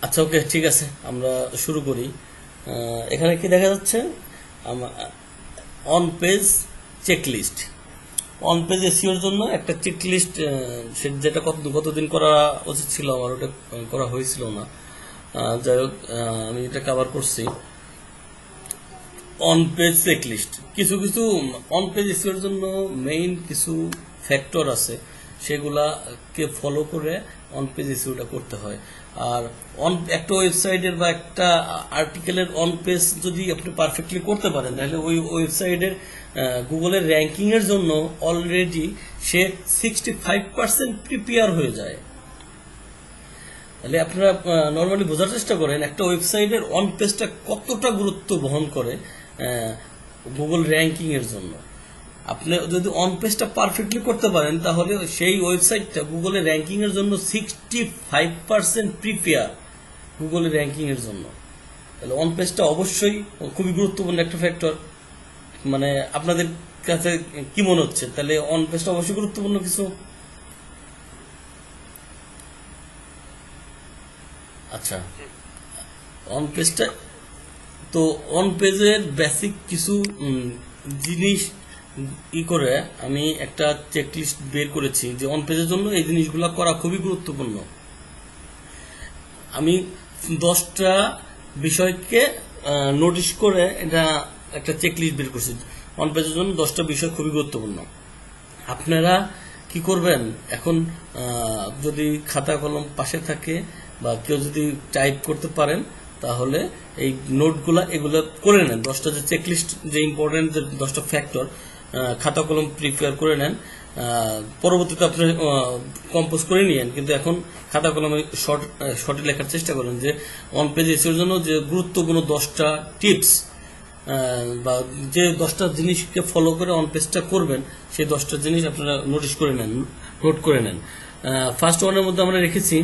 আচ্ছা, ওকে, ঠিক আছে, আমরা শুরু করি। এখানে কি দেখা যাচ্ছে? On page checklist. On page এসিওর জন্য একটা চেকলিস্ট, যেটা কতদিন করা উচিত ছিল আমার, ওটা করা হয়েছিল না। যাই হোক, আমি এটা কভার করছি। অন পেজ চেকলিস্ট, কিছু কিছু অন পেজ এসিওর জন্য মেইন কিছু ফ্যাক্টর আছে, সেগুলাকে ফলো করে অন পেজ এসিওটা করতে হয়। আর একটা ওয়েবসাইটের বা একটা আর্টিকেলের অন পেজ যদি আপনি পারফেক্টলি করতে পারেন, তাহলে ওই ওয়েবসাইটের গুগলের র্যাঙ্কিং এর জন্য অলরেডি সে 65% প্রিপেয়ার হয়ে যায়। তাহলে আপনারা নর্মালি বোঝার চেষ্টা করেন একটা ওয়েবসাইটের অন পেজটা কতটা গুরুত্ব বহন করে গুগল র্যাঙ্কিং এর জন্য। আপনি যদি অন পেজটা পারফেক্টলি করতে পারেন, তাহলে সেই ওয়েবসাইটটা গুগলের র্যাঙ্কিং এর জন্য 65% প্রিপেয়ার গুগলের র্যাঙ্কিং এর জন্য। তাহলে অন পেজটা অবশ্যই খুবই গুরুত্বপূর্ণ একটা ফ্যাক্টর। মানে আপনাদের কাছে কি মনে হচ্ছে? তাহলে অন পেজটা অবশ্যই গুরুত্বপূর্ণ কিছু। আচ্ছা, অন পেজটা তো অন পেজের বেসিক কিছু জিনিস করে আমি একটা চেকলিস্ট বের করেছি যে অন পেজের জন্য এই জিনিসগুলো করা খুবই গুরুত্বপূর্ণ। আমি 10টা বিষয়কে নোটিশ করে এটা একটা চেকলিস্ট বের করছি। অন পেজের জন্য 10টা বিষয় খুবই গুরুত্বপূর্ণ। আপনারা কি করবেন এখন? যদি খাতা কলম পাশে থাকে বা কেউ যদি টাইপ করতে পারেন, তাহলে এই নোটগুলা এগুলো করে নেন। 10টা যে চেকলিস্ট, যে ইম্পর্টেন্ট যে 10টা ফ্যাক্টর, খাতা কলম প্রিপেয়ার করে নেন। পরবর্তীতে আপনি কম্পোজ করে নিয়েন, কিন্তু এখন খাতা কলমে শর্টে লেখার চেষ্টা করেন যে অন পেজ এসিওর জন্য যে গুরুত্বপূর্ণ 10টা টিপস বা যে 10টা জিনিসকে ফলো করে অন পেজটা করবেন, সেই 10টা জিনিস আপনারা নোটিশ করে নেন, নোট করে নেন। ফার্স্ট ওয়ানের মধ্যে আমরা রেখেছি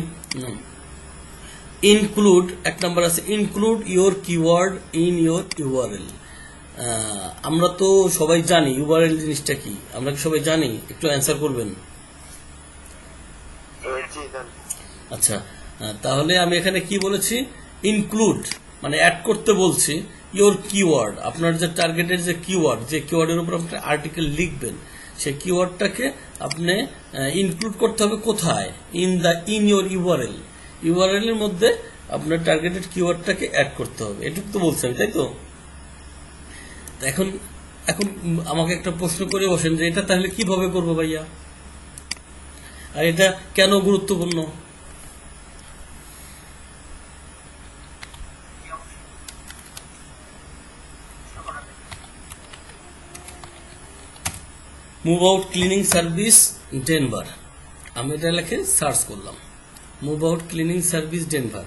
ইনক্লুড। এক নাম্বার আছে include your keyword in your URL. আমরা তো সবাই জানি ইউআরএল জিনিসটা কি, আমরা কি সবাই জানি? একটু অ্যান্সার করবেন। আচ্ছা, তাহলে আমি এখানে কি বলেছি? ইনক্লুড মানে অ্যাড করতে বলছি ইওর কিওয়ার্ড। আপনার যে টার্গেটের যে কিওয়ার্ড, যে কিওয়ার্ডের উপর আপনি আর্টিকেল লিখবেন, সেই কিওয়ার্ডটাকে আপনি ইনক্লুড করতে হবে কোথায়? In your URL. ইউআরএল এর মধ্যে আপনার টার্গেটেড কিওয়ার্ডটাকে অ্যাড করতে হবে। এটুকু তো বলছি আমি, তাই তো? এখন এখন আমাকে একটা প্রশ্ন করে বসেন যে এটা তাহলে কিভাবে করবো ভাইয়া, আর এটা কেন গুরুত্বপূর্ণ? Move out cleaning service Denver, আমি এটা লেখে সার্চ করলাম, move out cleaning service Denver.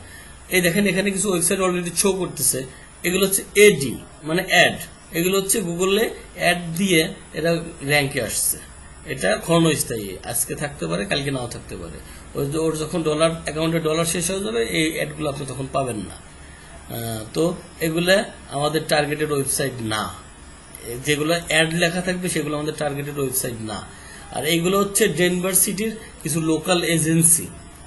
এই দেখেন এখানে কিছু ওয়েবসাইট অলরেডি শো করতেছে। এগুলো হচ্ছে এডি মানে অ্যাড। এগুলো হচ্ছে গুগলে অ্যাড দিয়ে এরা র্যাঙ্কে আসছে। এটা ক্ষণস্থায়ী, আজকে থাকতে পারে, কালকে নাও থাকতে পারে। ওর যখন অ্যাকাউন্টে ডলার শেষ হয়ে যাবে, এই অ্যাডগুলো আপনি তখন পাবেন না। তো এগুলা আমাদের টার্গেটেড ওয়েবসাইট না। যেগুলো অ্যাড লেখা থাকবে সেগুলো আমাদের টার্গেটেড ওয়েবসাইট না। আর এইগুলো হচ্ছে ডেনভার সিটির কিছু লোকাল এজেন্সি।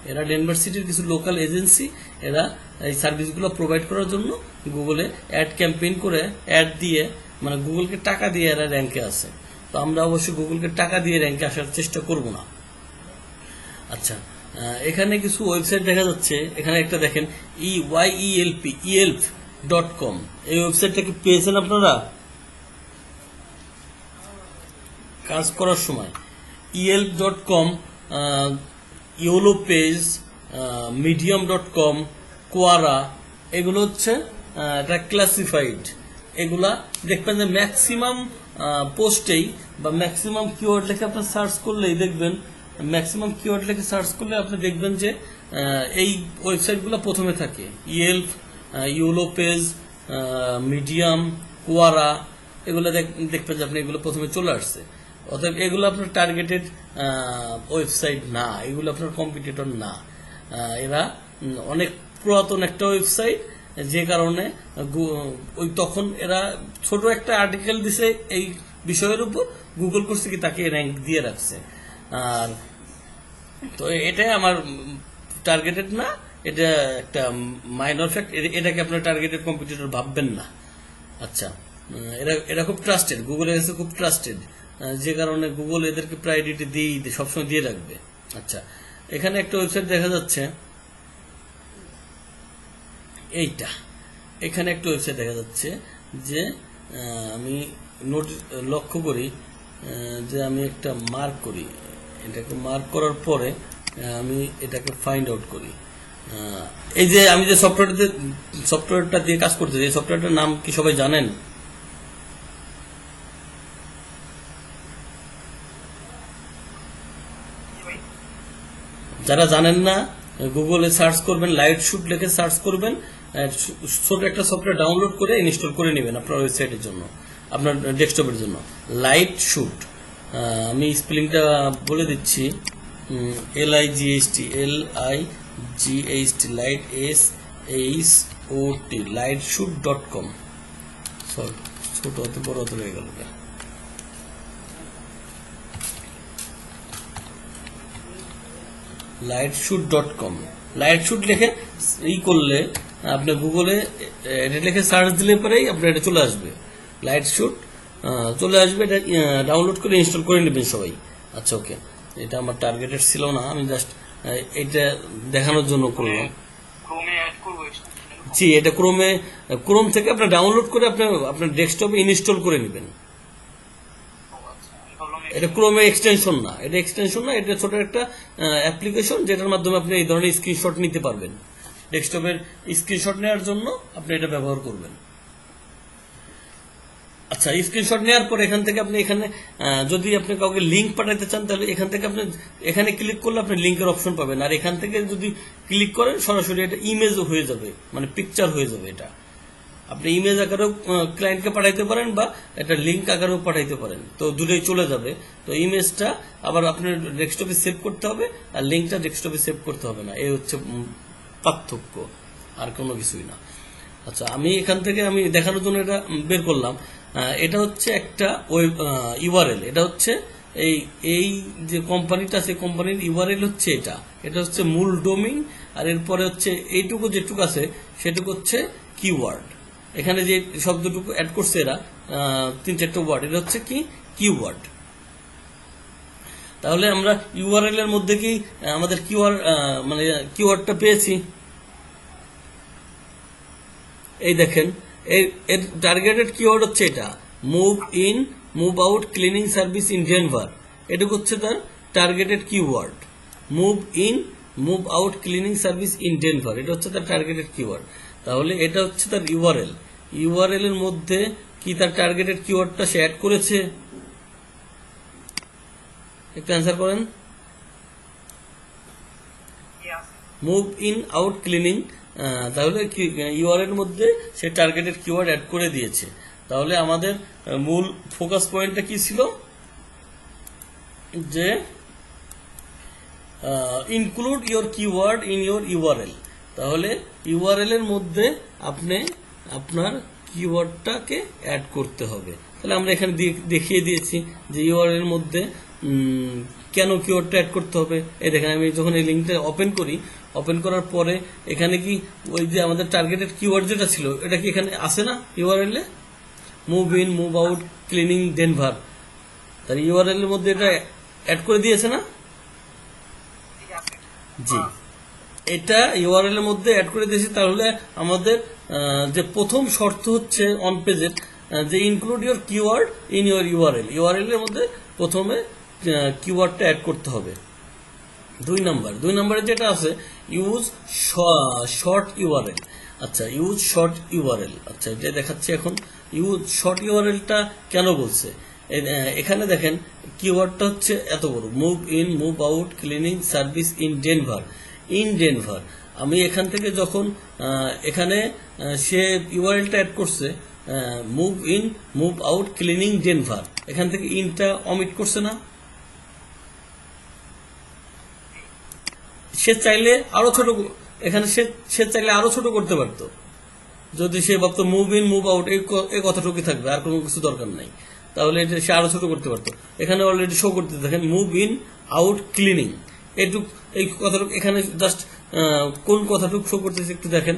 এরা ডেনভার সিটির কিছু লোকাল এজেন্সি, এরা এই সার্ভিসগুলো প্রোভাইড করার জন্য গুগলে অ্যাড ক্যাম্পেইন করে, অ্যাড দিয়ে, মানে গুগলকে টাকা দিয়ে এরা র্যাঙ্কে আসে। তো আমরা অবশ্যই গুগলকে টাকা দিয়ে র্যাঙ্কে আসার চেষ্টা করব না। আচ্ছা, এখানে কিছু ওয়েবসাইট দেখা যাচ্ছে। এখানে একটা দেখেন ইয়েল্প.com। এই ওয়েবসাইটটা কি পেয়েছেন আপনারা কাজ করার সময়? ইয়েল্প.com, ইয়োলো পেজ, মিডিয়াম.com, কোয়ারা, এগুলো হচ্ছে এটা ক্লাসিফাইড। এগুলা দেখবেন যে ম্যাক্সিমাম পোস্টেই বা ম্যাক্সিমাম কিওয়ার্ড লেখে আপনি সার্চ করলেই দেখবেন, ম্যাক্সিমাম কিওয়ার্ড লেখে সার্চ করলে আপনি দেখবেন যে এই ওয়েবসাইটগুলো প্রথমে থাকে। ইয়েল্প, ইয়োলো পেজ, মিডিয়াম, কোয়ারা, এগুলো দেখবেন যে আপনি এগুলো প্রথমে চলে আসছে। অতএব এগুলো আপনার টার্গেটেড ওয়েবসাইট না, এগুলো আপনার কম্পিটিটর না। এরা অনেক পুরাতন একটা ওয়েবসাইট, যে কারণে ওই তখন এরা ছোট একটা আর্টিকেল দিছে এই বিষয়ের উপর, গুগল করছে কি তাকে র্যাঙ্ক দিয়ে রাখছে। আর তো এটাই আমার টার্গেটেড না, এটা একটা মাইনর ফ্যাক্ট, এটাকে আপনার টার্গেটেড কম্পিটিটর ভাববেন না। আচ্ছা, এরা খুব ট্রাস্টেড, গুগলের কাছে খুব ট্রাস্টেড, যে কারণে গুগল এদেরকে প্রায়োরিটি সবসময় দিয়ে রাখবে। আচ্ছা, এখানে একটা ওয়েবসাইট দেখা যাচ্ছে, এইটা, এখানে একটা ওয়েবসাইট দেখা যাচ্ছে যে আমি লক্ষ্য করি যে আমি একটা মার্ক করি, এটাকে মার্ক করার পরে আমি এটাকে ফাইন্ড আউট করি। এই যে আমি যে সফটওয়্যারটা দিয়ে কাজ করতেছি, এই সফটওয়্যারটার নাম কি সবাই জানেন? যারা জানেন না, গুগলে সার্চ করবেন, লাইট শুট লিখে সার্চ করবেন, ছোট একটা সফটওয়্যার ডাউনলোড করে ইনস্টল করে নেবেন আপনার ওয়েবসাইটের জন্য, আপনার ডেস্কটপের জন্য। লাইট শুট, আমি স্পেলিংটা বলে দিচ্ছি, LIGHT, light SHOT, lightshoot.com। Sorry, ছোট হতে বড় হতে হয়ে গেল। lightshoot.com, লাইটশুট লিখে করলে আপনি গুগলে এটা লিখে সার্চ দিলে পরেই আপনার এটা চলে আসবে, লাইটশুট চলে আসবে। এটা ডাউনলোড করে ইনস্টল করে নেবেন সবাই। আচ্ছা, ওকে, এটা আমার টার্গেটেড ছিল না, আমি জাস্ট এটা দেখানোর জন্য করলাম। জি, এটা ক্রোম থেকে আপনি ডাউনলোড করে আপনার ডেস্কটপে ইনস্টল করে নেবেন। এটা ক্রোমে এক্সটেনশন না, এটা ছোট একটা অ্যাপ্লিকেশন, যেটার মাধ্যমে আপনি এই ধরনের স্ক্রিনশট নিতে পারবেন। ডেস্কটপের স্ক্রিনশট নেওয়ার জন্য আপনি এটা ব্যবহার করবেন। আচ্ছা, স্ক্রিনশট নেওয়ার পর এখান থেকে আপনি যদি আপনি কাউকে লিঙ্ক পাঠাতে চান, তাহলে এখান থেকে আপনি এখানে ক্লিক করলে আপনি লিঙ্কের অপশন পাবেন। আর এখান থেকে যদি ক্লিক করেন সরাসরি এটা ইমেজ হয়ে যাবে, মানে পিকচার হয়ে যাবে। এটা আপনি ইমেজ আকারেও ক্লায়েন্টকে পাঠাইতে পারেন বা একটা লিঙ্ক আকারেও পাঠাইতে পারেন, তো দুটোই চলে যাবে। তো ইমেজটা আবার আপনার ডেস্কটপে সেভ করতে হবে, আর লিঙ্কটা ডেস্কটপে সেভ করতে হবে না। এই হচ্ছে পার্থক্য, আর কোনো কিছুই না। আচ্ছা, আমি এখান থেকে আমি দেখানোর জন্য এটা বের করলাম। এটা হচ্ছে একটা ইউআরএল, এটা হচ্ছে এই যে কোম্পানিটা, সেই কোম্পানির ইউআরএল হচ্ছে এটা হচ্ছে মূল ডোমেইন। আর এরপরে হচ্ছে এইটুকু যেটুকু আছে সেটুকু হচ্ছে কিওয়ার্ড। এখানে যে শব্দটুকু অ্যাড করছে এরা 3-4টা ওয়ার্ড, এটা হচ্ছে কি কিওয়ার্ড। তাহলে আমরা ইউআরএল এর মধ্যে কি আমাদের মানে কিওয়ার্ডটা পেয়েছি। এই দেখেন, এর টার্গেটেড কিওয়ার্ড হচ্ছে এটা, move in, move out, cleaning service in Denver. এটুকু হচ্ছে তার targeted keyword. Move in, move out, cleaning service in Denver, এটা হচ্ছে তার টার্গেটেড কিওয়ার্ড। তাহলে এটা হচ্ছে তার ইউআরএল এর মধ্যে কি তার টার্গেটেড কিওয়ার্ডটা সে অ্যাড করেছে? একটু অ্যান্সার করেন। মুভ ইন, আউট, ক্লিনিং, তাহলে ইউআরএল এর মধ্যে সে টার্গেটেড কিওয়ার্ড অ্যাড করে দিয়েছে। তাহলে আমাদের মূল ফোকাস পয়েন্টটা কি ছিল? যে include your keyword in your URL. তাহলে ইউআরএল এর মধ্যে আপনি আপনার কিওয়ার্ডটাকে অ্যাড করতে হবে। তাহলে আমরা এখানে দেখিয়ে দিয়েছি যে ইউআরএল এর মধ্যে কেন কিওয়ার্ডটা অ্যাড করতে হবে। এই দেখেন, আমি যখন এই লিঙ্কটা ওপেন করার পরে এখানে কি ওই যে আমাদের টার্গেটেড কিওয়ার্ড যেটা ছিল এটা কি এখানে আসে না URL A? Move in, move out, cleaning Denver, তার ইউআরএল এর মধ্যে এটা অ্যাড করে দিয়েছে না? জি, এটা ইউআরএল এর মধ্যে অ্যাড করে দিয়েছি। তাহলে আমাদের যে প্রথম শর্ত হচ্ছে অন পেজের যে include your keyword in your URL এর মধ্যে প্রথমে কিওয়ার্ডটা অ্যাড করতে হবে। 2 নম্বরে যেটা আছে ইউজ শর্ট ইউআরএল। আচ্ছা, ইউজ শর্ট ইউআরএল, আচ্ছা এটা দেখাচ্ছি এখন। ইউজ শর্ট ইউআরএলটা কেন বলছে? এখানে দেখেন কিওয়ার্ডটা হচ্ছে এত বড়, move in, move out, cleaning service in Denver. আমি এখান থেকে যখন এখানে সে ইউআরএলটা অ্যাড করছে move in, move out, cleaning Denver, এখান থেকে ইনটা অমিট করছে না? সে চাইলে আরো ছোট, এখানে সে চাইলে আরো ছোট করতে পারতো, যদি সে ভাবতো মুভ ইন, মুভ আউট এই কথাটুকু থাকবে, আর কোনো কিছু দরকার নাই, তাহলে এটা সে আরো ছোট করতে পারতো। এখানে অলরেডি শো করতে দেখেন মুভ ইন, আউট, ক্লিনিং, এই কথাটুকু এখানে জাস্ট কোন কথাটুকু শো করতেছে একটু দেখেন।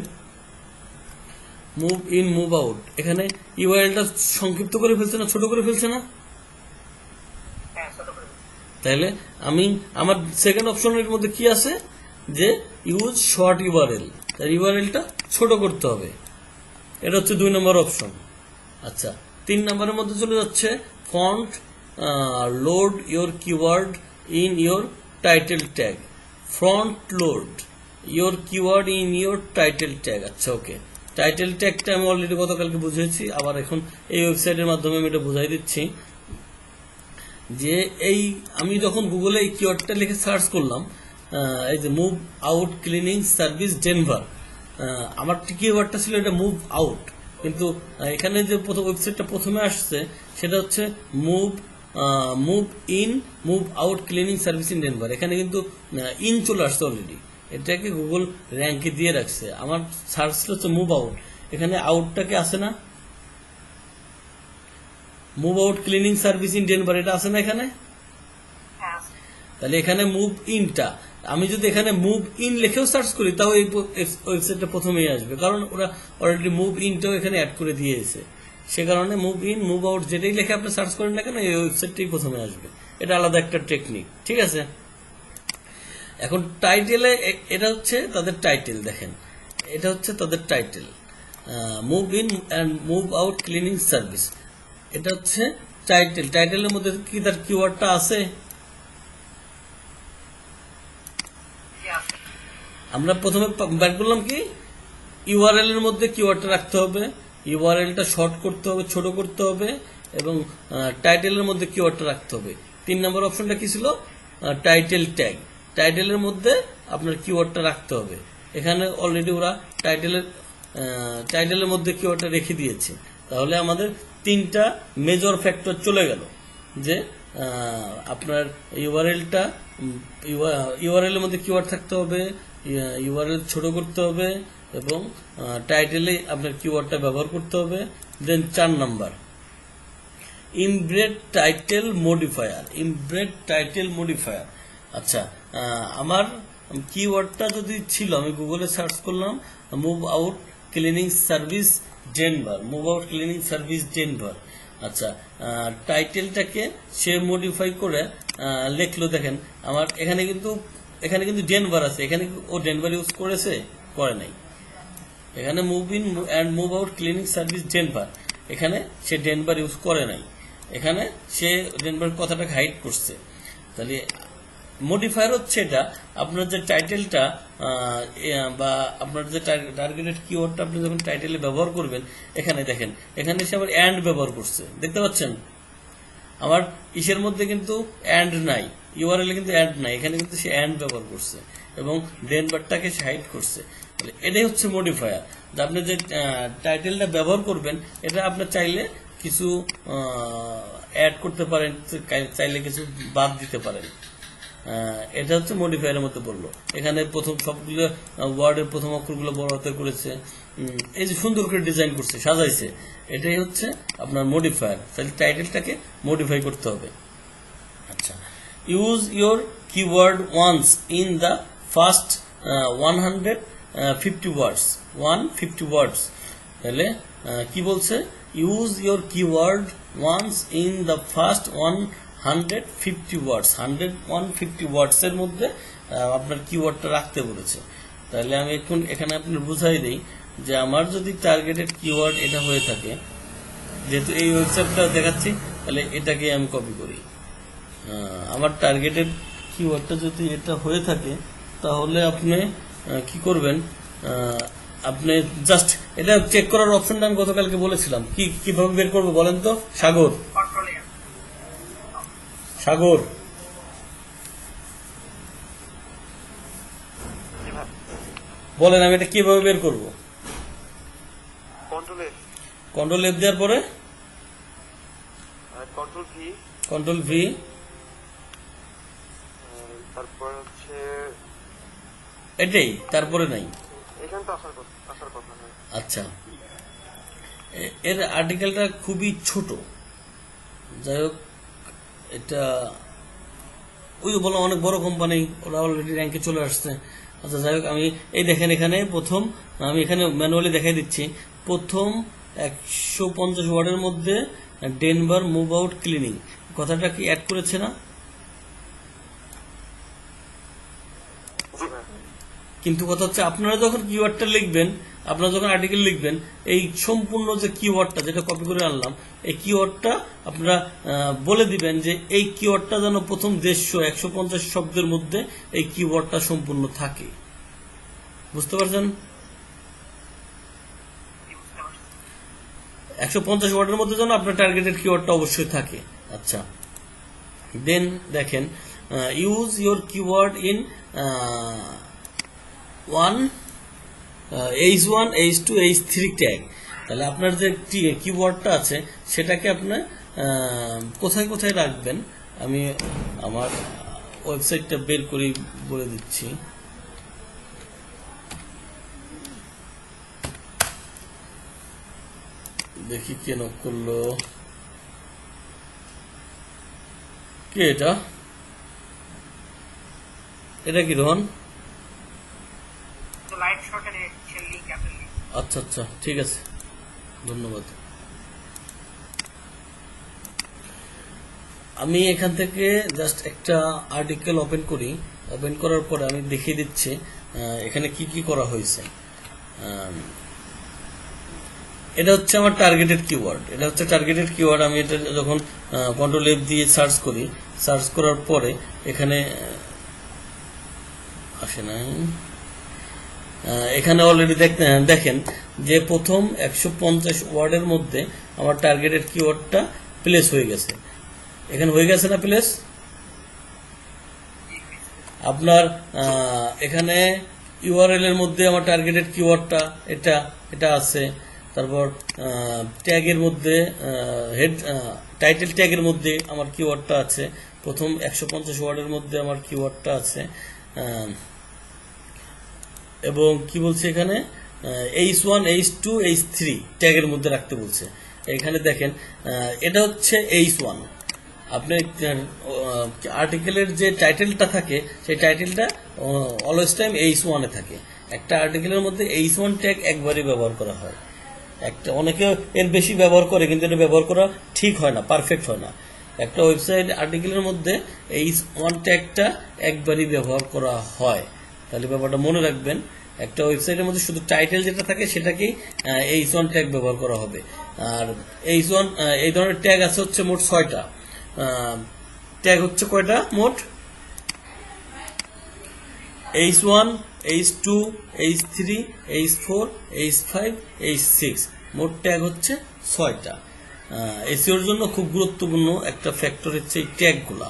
মুভ ইন মুভ আউট, এখানে ইউআরএলটা সংক্ষিপ্ত করে ফেলছে না ছোট করে ফেলছে না? তাহলে আমি আমার সেকেন্ড অপশনের মধ্যে কি আছে যে ইউজ শর্ট ইউআরএল, তার ইউআরএলটা ছোট করতে হবে। এটা হচ্ছে 2 নম্বর অপশন। আচ্ছা, 3 নম্বরের মধ্যে চলে যাচ্ছে font load your keyword in your title tag. Front load your keyword in your title tag. আচ্ছা, ওকে, টাইটেল ট্যাগটা আমি অলরেডি গতকালকে বুঝিয়েছি, আবার এখন এই ওয়েবসাইটের মাধ্যমে আমি এটা বুঝাই দিচ্ছি যে এই আমি যখন গুগলে এই কিওয়ার্ডটা লিখে সার্চ করলাম, এই যে move out cleaning service Denver, আমার কিওয়ার্ডটা ছিল এটা মুভ আউট, কিন্তু এখানে যে প্রথম ওয়েবসাইটটা প্রথমে আসছে সেটা হচ্ছে move in move out cleaning service in Denver. এখানে কিন্তু ইন চলে আসছে অলরেডি, এটাকে গুগল র্যাঙ্কে দিয়ে রাখছে। আমার সার্চ হচ্ছে মুভ আউট, এখানে আউটটাকে আসে না, move out cleaning service in Denver এটা আছে না এখানে। তাহলে এখানে মুভ ইনটা আমি যদি এখানে মুভ ইন লিখেও সার্চ করি তাও এই ওয়েবসাইটটা প্রথমেই আসবে, কারণ ওরা অলরেডি মুভ ইনটাও এখানে অ্যাড করে দিয়েছে। সে কারণে মুভ ইন মুভ আউট যেটাই লিখে আপনি সার্চ করেন না কেন এই ওয়েবসাইটটাই প্রথমে আসবে। এটা আলাদা একটা টেকনিক, ঠিক আছে। এখন টাইটেলে এটা হচ্ছে তাদের টাইটেল, দেখেন এটা হচ্ছে তাদের title, move in and move out cleaning service, এটা হচ্ছে টাইটেল। টাইটেলের মধ্যে কি তার কিওয়ার্ডটা আছে? আমরা প্রথমে বের করলাম কি ইউআরএল এর মধ্যে কিওয়ার্ডটা রাখতে হবে, ইউআরএলটা শর্ট করতে হবে, ছোট করতে হবে, এবং টাইটেলের মধ্যে কিওয়ার্ডটা রাখতে হবে। 3 নম্বর অপশনটা কি ছিল? Title tag. টাইটেলের মধ্যে আপনার কিওয়ার্ডটা রাখতে হবে। এখানে অলরেডি ওরা টাইটেলের মধ্যে কিওয়ার্ডটা রেখে দিয়েছে। তাহলে আমাদের 3টা মেজর ফ্যাক্টর চলে গেল, যে আপনার ইউআরএল এর মধ্যে কিওয়ার্ড থাকতে হবে, ইউআরএল ছোট করতে হবে, এবং টাইটেলে আপনার কিওয়ার্ডটা ব্যবহার করতে হবে। দেন 4 নাম্বার ইমব্রেড টাইটেল মডিফায়ার। ইমব্রেড টাইটেল মডিফায়ার, আচ্ছা, আমার কিওয়ার্ডটা যদি ছিল, আমি গুগলে সার্চ করলাম move out cleaning service Denver, move out cleaning service Denver. আচ্ছা, টাইটেলটাকে সে মডিফাই করে লিখলো, দেখেন আমার এখানে কিন্তু ডেনভার আছে, এখানে ও ডেনভার ইউজ করেছে? করে নাই। এখানে move in and move out cleaning service Denver, এখানে সে ডেনভার ইউজ করে নাই, এখানে সে ডেনভার কথাটাকে হাইড করছে। তাহলে মডিফায়ার হচ্ছে এটা আপনার যে টাইটেলটা বা আপনার যে টার্গেটেড কিওয়ার্ডটা আপনি যখন টাইটেলে ব্যবহার করবেন, এখানে দেখেন এখানে সে আবার অ্যান্ড ব্যবহার করছে, দেখতে পাচ্ছেন? আমার ইসের মধ্যে কিন্তু অ্যান্ড নাই, ইউআরএল কিন্তু অ্যান্ড নাই, এখানে কিন্তু সে অ্যান্ড ব্যবহার করছে এবং ডেনভারটাকে সে হাইড করছে। এটাই হচ্ছে মডিফায়ার। আপনি যে টাইটেলটা ব্যবহার করবেন, এটা আপনি চাইলে কিছু অ্যাড করতে পারেন, চাইলে কিছু বাদ দিতে পারেন। এটা হচ্ছে মডিফায়ারের মধ্যে বললো। এখানে প্রথম সবগুলো ওয়ার্ডের প্রথম অক্ষরগুলো বড় হাতে করেছে, এই যে সুন্দর করে ডিজাইন করছে, সাজাইছে, এটাই হচ্ছে আপনার মডিফায়ার। তাহলে টাইটেলটাকে মডিফাই করতে হবে। আচ্ছা, use your keyword once in the first 150 words, 150 words. তাহলে কি বলছে? Use your keyword once in the first 150 words, 150 ওয়ার্ডসের মধ্যে আপনার কিওয়ার্ডটা রাখতে বলেছে। তাহলে আমি এখন এখানে আপনার বুঝাই দিই যে আমার যদি টার্গেটেড কিওয়ার্ড এটা হয়ে থাকে, যেহেতু এই ওয়েবসাইটটা দেখাচ্ছি, তাহলে এটাকে আমি কপি করি। আমার টার্গেটেড কিওয়ার্ডটা যদি এটা হয়ে থাকে, তাহলে আপনি কি করবেন? আপনি জাস্ট এটা চেক করার অপশনটা আমি গতকালকে বলেছিলাম, কিভাবে বের করবো বলেন তো? সাগর বলেন, আমি এটা কিভাবে বের করবো? কন্ট্রোল এফ দেওয়ার পরে কন্ট্রোল ভি, তারপর হচ্ছে এটাই, তারপরে নাই। এখানে তো আসার কথা না। আচ্ছা, এর আর্টিকেলটা খুবই ছোট, যাই হোক, এটা ওই বললাম অনেক বড় কোম্পানি, ওরা অলরেডি র্যাঙ্কে চলে আসছে, আচ্ছা যাই হোক, আমি এই দেখেন এখানে প্রথম, আমি এখানে ম্যানুয়ালি দেখাই দিচ্ছি, প্রথম 150 ওয়ার্ডের মধ্যে ডেনভার মুভ আউট ক্লিনিং কথাটা কি অ্যাড করেছে না? জি ভাই। কিন্তু কথা হচ্ছে আপনারা যখন কিওয়ার্ডটা লিখবেন, আপনারা যখন আর্টিকেল লিখবেন, এই সম্পূর্ণ যে কিওয়ার্ডটা যেটা কপি করে আনলাম, এই কিওয়ার্ডটা আপনারা বলে দিবেন যে এই কিওয়ার্ডটা যেন প্রথম 150 শব্দের মধ্যে এই কিওয়ার্ডটা সম্পূর্ণ থাকে। বুঝতে পারছেন? 150 ওয়ার্ডের মধ্যে যেন আপনার টার্গেটেড কিওয়ার্ডটা অবশ্যই থাকে। আচ্ছা, দেন দেখেন, use your keyword in H1, H2, H3 tag. তাহলে আপনার যে কিওয়ার্ডটা আছে সেটাকে আপনি কোথায় কোথায় রাখবেন, আমি আমার ওয়েবসাইটটা বের করে বলে দিচ্ছি। দেখি কেন করলো, কে এটা? এটা কি রোহন? আচ্ছা আচ্ছা, ঠিক আছে, ধন্যবাদ। আমি এখান থেকে জাস্ট একটা আর্টিকেল ওপেন করি, ওপেন করার পরে আমি দেখিয়ে দিচ্ছি এখানে কি কি করা হয়েছে। এটা হচ্ছে আমার টার্গেটেড কিওয়ার্ড, এটা হচ্ছে টার্গেটেড কিওয়ার্ড। আমি এটা যখন কন্ট্রোল এফ দিয়ে সার্চ করি, সার্চ করার পরে এখানে আসে নাই, এখানে অলরেডি দেখেন যে প্রথম 150 ওয়ার্ডের মধ্যে আমার টার্গেটেড কিওয়ার্ডটা প্লেস হয়ে গেছে। এখানে হয়ে গেছে না প্লেস? আপনার এখানে ইউআরএল এর মধ্যে আমার টার্গেটেড কিওয়ার্ডটা এটা এটা আছে। তারপর ট্যাগের মধ্যে হেড টাইটেল ট্যাগের মধ্যে আমার কিওয়ার্ডটা আছে, প্রথম 150 ওয়ার্ডের মধ্যে আমার কিওয়ার্ডটা আছে। এবং কি বলছে এখানে, H1, H2, H3 ট্যাগের মধ্যে রাখতে বলছে। এখানে দেখেন এটা হচ্ছে H1। আপনি আর্টিকেলের যে টাইটেলটা থাকে সেই টাইটেলটা অলওয়েজ টাইম H1 এ থাকে। একটা আর্টিকেলের মধ্যে H1 ট্যাগ একবারই ব্যবহার করা হয়, একটা অনেকে এর বেশি ব্যবহার করে, কিন্তু এটা ব্যবহার করা ঠিক হয় না, পারফেক্ট হয় না। একটা ওয়েবসাইট আর্টিকেলের মধ্যে H1 ট্যাগটা একবারই ব্যবহার করা হয়। তাহলে ব্যাপারটা মনে রাখবেন, একটা ওয়েবসাইটের মধ্যে শুধু টাইটেল যেটা থাকে সেটাকেই H1 ট্যাগ ব্যবহার করা হবে। আর H1 এই ধরনের ট্যাগ আছে হচ্ছে মোট 6টা। ট্যাগ হচ্ছে কয়টা মোট? H1, H2, H3, H4, H5, H6, মোট ট্যাগ হচ্ছে 6টা। এসইওর জন্য খুব গুরুত্বপূর্ণ একটা ফ্যাক্টর হচ্ছে এই ট্যাগগুলা।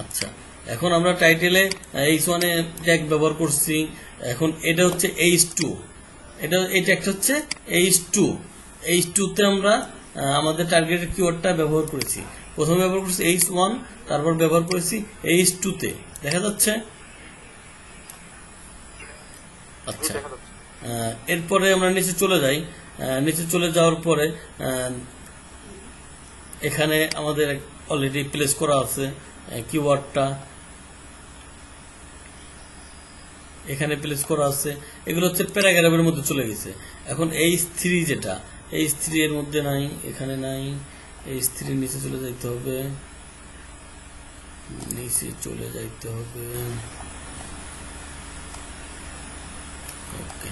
আচ্ছা, এখন আমরা টাইটেলে H1 এ ট্যাগ ব্যবহার করছি, এখন এটা হচ্ছে H2, এই ট্যাগটা হচ্ছে H2। H2 তে আমরা আমাদের টার্গেটেড কিওয়ার্ডটা ব্যবহার করেছি। প্রথমে ব্যবহার করেছি H1, তারপর ব্যবহার করেছি H2 তে, দেখা যাচ্ছে? আচ্ছা, এরপরে আমরা নিচে চলে যাই। নিচে চলে যাওয়ার পরে এখানে আমাদের অলরেডি প্লেস করা আছে কিওয়ার্ডটা, এখানে প্লেস করা আছে। এগুলো হচ্ছে প্যারাগ্রাফের মধ্যে চলে গেছে। এখন H3 যেটা, H3 এর মধ্যে নাই, এখানে নাই। H3 নিচে চলে যাইতে হবে, নিচে চলে যাইতে হবে। ওকে,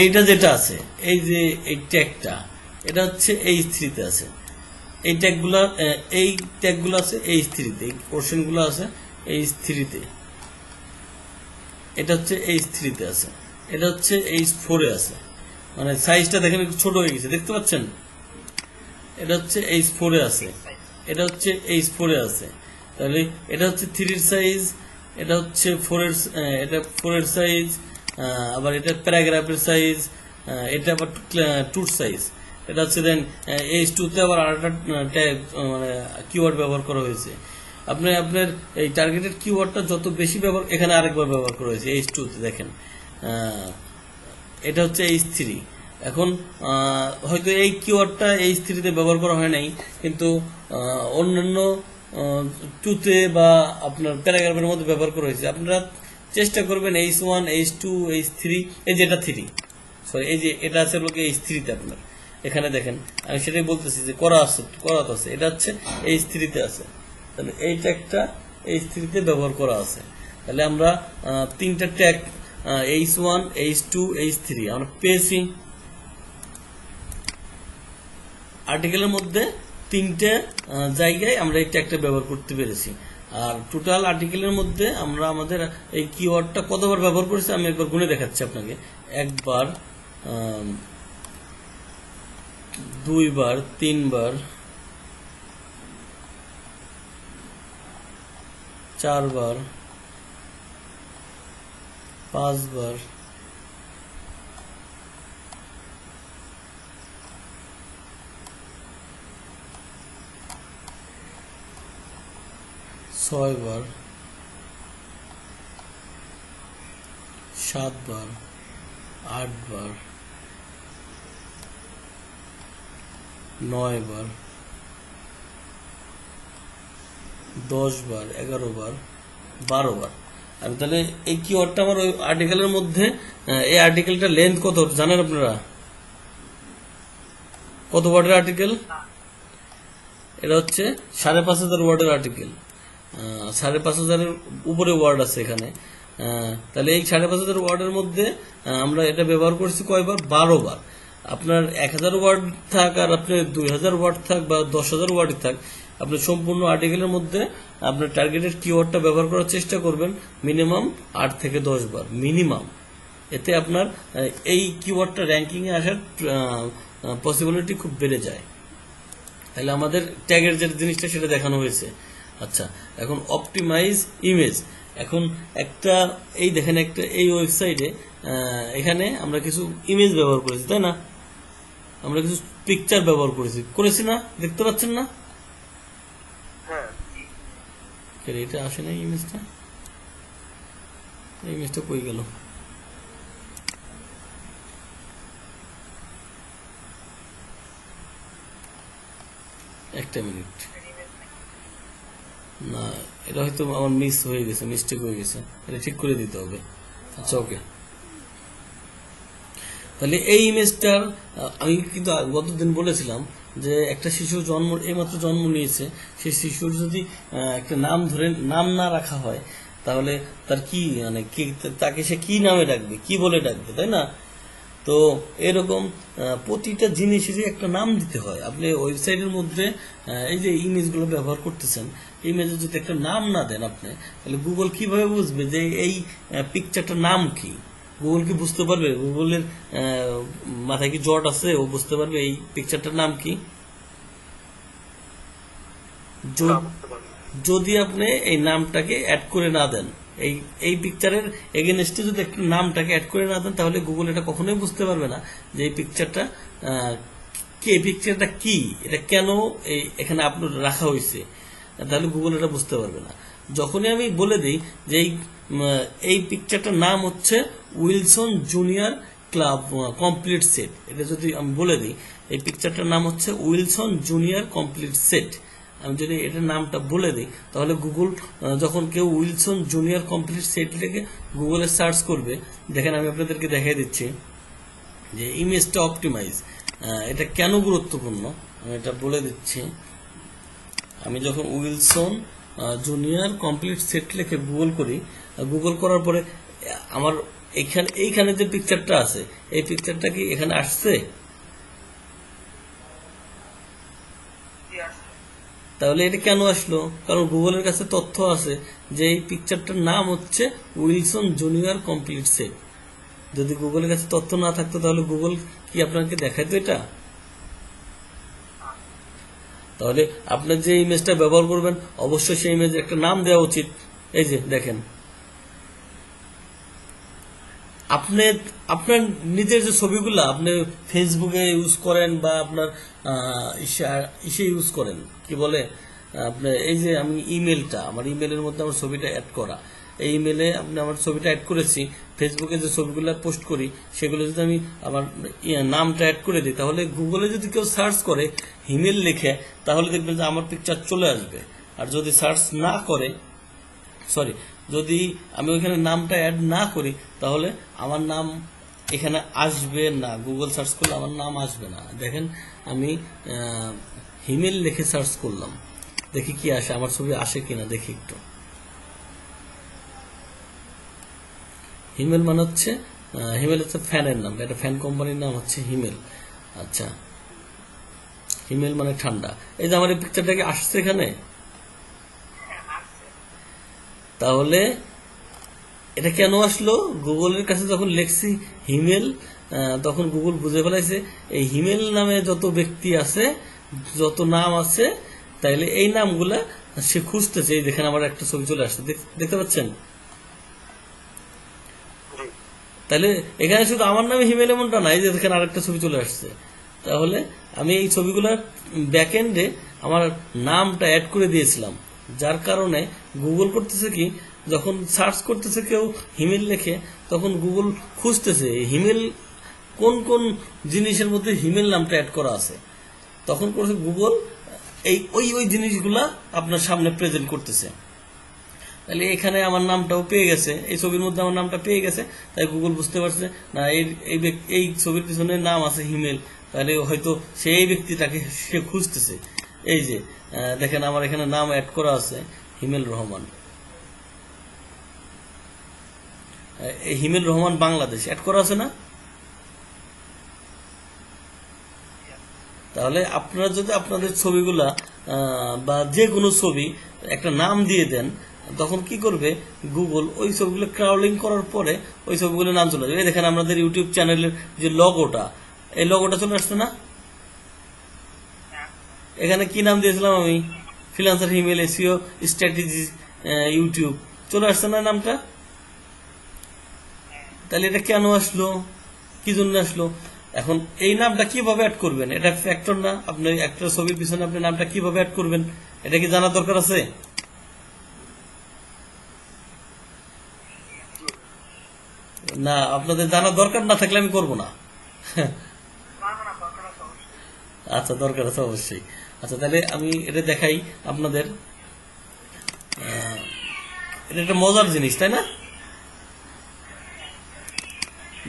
এইটা যেটা আছে, এই যে এই ট্যাগটা, এটা হচ্ছে H3 তে আছে। এই ট্যাগগুলো আছে H3 তে, এই পোর্শনগুলো আছে H3 তে। এটা হচ্ছে H3 তে আছে, এটা হচ্ছে H4 এ আছে। মানে সাইজটা দেখেন একটু ছোট হয়ে গেছে, দেখতে পাচ্ছেন? এটা হচ্ছে H4 এ আছে, এটা হচ্ছে H4 এ আছে। তাহলে এটা হচ্ছে 3 এর সাইজ, এটা হচ্ছে 4 এর, এটা 4 এর সাইজ, আবার এটা প্যারাগ্রাফের সাইজ, এটা আবার 2 সাইজ। এটা হচ্ছে দেন H2 তে আবার আরেকটা ট্যাগ মানে কিওয়ার্ড ব্যবহার করা হয়েছে। আপনার এই টার্গেটেড কিওয়ার্ডটা যত বেশি ব্যবহার, এখানে আরেকবার ব্যবহার করা হয়েছে H2 তে, দেখেন এটা হচ্ছে H3। এখন হয়তো এই কিওয়ার্ডটা H3 তে ব্যবহার করা হয় নাই, কিন্তু অন্যান্য 2 বা আপনার প্যারাগ্রাফের মধ্যে ব্যবহার করা হয়েছে। আপনারা চেষ্টা করবেন H1, H2, H3, এই যে এটা 3, সরি এই যে এটা আছে লোকে H3 তে। আপনার এখানে দেখেন, আমি সেটাই বলতেছি যে করা তো আছে, এটা হচ্ছে H3 তে আছে। তাহলে এই ট্যাগটা H3 তে ব্যবহার করা আছে। তাহলে আমরা 3টা ট্যাগ H1, H2, H3 আমরা পেয়েছি। আর্টিকেলের মধ্যে 3টে জায়গায় আমরা এই ট্যাগটা ব্যবহার করতে পেরেছি। আর টোটাল আর্টিকেলের মধ্যে আমরা আমাদের এই কিওয়ার্ডটা কতবার ব্যবহার করেছি আমি একবার গুণে দেখাচ্ছি আপনাকে। 1 বার, 2 বার, 3 বার, 4 বার, 5 বার, 6 বার, 7 বার, 8 বার, 9 বার, 10 বার, 11 বার, 12 বার। আমি তাহলে এই কিওয়ার্ডটা আমার ওই আর্টিকেলের মধ্যে, এই আর্টিকেলটা লেন্থ কত জানেন আপনারা? কত ওয়ার্ডের আর্টিকেল? এটা হচ্ছে 5,500 ওয়ার্ডের আর্টিকেল। 5,500 উপরে ওয়ার্ড আছে এখানে। তাহলে এই 5,500 ওয়ার্ডের মধ্যে আমরা এটা ব্যবহার করছি কয়বার? 12 বার। আপনার 1000 ওয়ার্ড থাক আর আপনার 2000 ওয়ার্ড থাক বা 10,000 ওয়ার্ড থাক, আপনি সম্পূর্ণ আর্টিকেলের মধ্যে আপনার টার্গেটেড কিওয়ার্ডটা ব্যবহার করার চেষ্টা করবেন মিনিমাম 8 থেকে 10 বার মিনিমাম। এতে আপনার এই কিওয়ার্ডটা র্যাঙ্কিংয়ে আসার পসিবিলিটি খুব বেড়ে যায়। তাহলে আমাদের ট্যাগের যে জিনিসটা সেটা দেখানো হয়েছে। আচ্ছা, এখন অপটিমাইজ ইমেজ। এখন একটা এই দেখেন, একটা এই ওয়েবসাইটে এখানে আমরা কিছু ইমেজ ব্যবহার করেছি, তাই না? আমরা কিছু পিকচার ব্যবহার করেছি না? দেখতে পাচ্ছেন না? হ্যাঁ, এটা আসে না ইমেজটা, ইমেজটা কই গেল? একটা মিনিট, না এটা হয়তো আমার মিস হয়ে গেছে, মিস্টেক হয়ে গেছে, এটা ঠিক করে দিতে হবে। আচ্ছা, ওকে। তাহলে এই ইমেজটার আমি কিন্তু গতদিন বলেছিলাম যে একটা শিশু এইমাত্র জন্ম নিয়েছে, সেই শিশুর যদি একটা নাম না রাখা হয়, তাহলে তার কি মানে তাকে সে কি নামে ডাকবে, কি বলে ডাকবে, তাই না? তো এরকম প্রতিটা জিনিসেরই একটা নাম দিতে হয়। আপনি ওয়েবসাইটের মধ্যে এই যে ইমেজগুলো ব্যবহার করতেছেন, ইমেজের যদি একটা নাম না দেন আপনি, তাহলে গুগল কিভাবে বুঝবে যে এই পিকচারটার নাম কি? গুগল কি বুঝতে পারবে? গুগলের মাথায় কি জট আছে? ও বুঝতে পারবে এই পিকচারটার নাম কি? যদি আপনি এই নামটাকে অ্যাড করে না দেন, এই পিকচারের এগেনস্টে যদি একটু নামটাকে অ্যাড করে না দেন, তাহলে গুগল এটা কখনোই বুঝতে পারবে না যে এই পিকচারটা কি, এটা কেন এখানে আপলোড রাখা হয়েছে। তাহলে গুগল এটা বুঝতে পারবে না। যখনই আমি বলে দিই যে এই পিকচারটার নাম হচ্ছে Wilson junior club complete set, এটা যদি আমি বলে দিই এই পিকচারটার নাম হচ্ছে উইলসন জুনিয়র কমপ্লিট সেট, আমি যদি এটার নামটা বলে দিই, তাহলে গুগল যখন কেউ উইলসন জুনিয়র কমপ্লিট সেট লিখে গুগলে সার্চ করবে, দেখেন আমি আপনাদেরকে দেখিয়ে দিচ্ছি যে ইমেজটা অপটিমাইজ এটা কেন গুরুত্বপূর্ণ আমি এটা বলে দিচ্ছি। আমি যখন উইলসন জুনিয়র কমপ্লিট সেট লিখে গুগল করি, গুগল করার পরে আমার এইখানে যে পিকচারটা আছে, এই পিকচারটা কি এখানে আসছে? তাহলে এটা কেন আসলো? কারণ গুগলের কাছে তথ্য আছে যে এই পিকচারটার নাম হচ্ছে উইলসন জুনিয়র কমপ্লিট সেট। যদি গুগলের কাছে তথ্য না থাকতো তাহলে গুগল কি আপনাকে দেখাইতো এটা? তাহলে আপনার যে ইমেজটা ব্যবহার করবেন অবশ্যই সেই ইমেজে একটা নাম দেওয়া উচিত। এই যে দেখেন, আপনার নিজের যে ছবিগুলো আপনি ফেসবুকে ইউজ করেন বা আপনার ইসে ইউজ করেন, কি বলে আপনার এই যে আমি ইমেলটা, আমার ইমেলের মধ্যে আমার ছবিটা অ্যাড করা, এই ইমেলে আপনি আমার ছবিটা অ্যাড করেছি, ফেসবুকে যে ছবিগুলো পোস্ট করি সেগুলো যদি আমি আমার নামটা অ্যাড করে দিই, তাহলে গুগলে যদি কেউ সার্চ করে হিমেল লিখে, তাহলে দেখবেন যে আমার পিকচার চলে আসবে। আর যদি সার্চ না করে, সরি, যদি আমি ওইখানে নামটা অ্যাড না করি, তাহলে আমার নাম এখানে আসবে না, গুগল সার্চ করলে আমার নাম আসবে না। দেখেন আমি হিমেল লিখে সার্চ করলাম, দেখি কি আসে, আমার ছবি আসে কিনা দেখি একটু। হিমেল মানে হচ্ছে হিমেল হচ্ছে ফ্যানের নাম, এটা ফ্যান কোম্পানির নাম হচ্ছে হিমেল। আচ্ছা, হিমেল মানে ঠান্ডা। এই যে আমার এই পিকচারটা কি আসছে এখানে? তাহলে এটা কেন আসলো? গুগলের কাছে যখন লেখছি হিমেল, তখন গুগল বুঝে ফেলাইছে এই হিমেল নামে যত ব্যক্তি আছে, যত নাম আছে, তাইলে এই নামগুলা সে খুঁজতেছে। এই দেখেন আমার একটা ছবি চলে আসছে, দেখতে পাচ্ছেন? জি তাহলে এখানে শুধু আমার নামে হিমেল এমনটা নাই, যে দেখেন আরেকটা ছবি চলে আসছে। তাহলে আমি এই ছবিগুলোর ব্যাকএন্ডে আমার নামটা অ্যাড করে দিয়েছিলাম, যার কারণে গুগল করতেছে কি, যখন সার্চ করতেছে কেউ হিমেল লেখে, তখন গুগল খুঁজতেছে এই হিমেল কোন কোন জিনিসের মধ্যে হিমেল নামটা অ্যাড করা আছে, তখন করছে গুগল এই ওই ওই জিনিসগুলা আপনার সামনে প্রেজেন্ট করতেছে। তাহলে এখানে আমার নামটাও পেয়ে গেছে, এই ছবির মধ্যে আমার নামটা পেয়ে গেছে, তাই গুগল বুঝতে পারছে না এই ছবির পিছনে নাম আছে হিমেল, তাহলে হয়তো সেই ব্যক্তিটাকে সে খুঁজতেছে। এই যে দেখেন আমার এখানে নাম অ্যাড করা আছে হিমেল রহমান, এই হিমেল রহমান বাংলাদেশ অ্যাড করা আছে না? তাহলে আপনারা যদি আপনাদের ছবিগুলা বা যে কোনো ছবি একটা নাম দিয়ে দেন, তখন কি করবে গুগল, ওই ছবিগুলো ক্রাউলিং করার পরে ওই ছবিগুলোর নাম চলে যাবে। এই দেখেন আমাদের ইউটিউব চ্যানেলের যে লগোটা, এই লগোটা চলে আসছে না? এখানে কি নাম দিয়েছিলাম আমি? ফ্রিল্যান্সার হিমেল এসইও স্ট্র্যাটেজি ইউটিউব, চলে আসছে না নামটা? তাহলে এটা কেন আসলো, কি জন্য আসলো? এখন এই নামটা কিভাবে অ্যাড করবেন, এটা ফ্যাক্টর না? আপনি একটা ছবির পিছনে আপনি নামটা কিভাবে অ্যাড করবেন, এটা কি জানার দরকার আছে? না, আপনাদের জানার দরকার না থাকলে আমি করব না। আচ্ছা, দরকার আছে অবশ্যই। আচ্ছা, তাহলে আমি এটা দেখাই আপনাদের। এটা একটা মজার জিনিস, তাই না?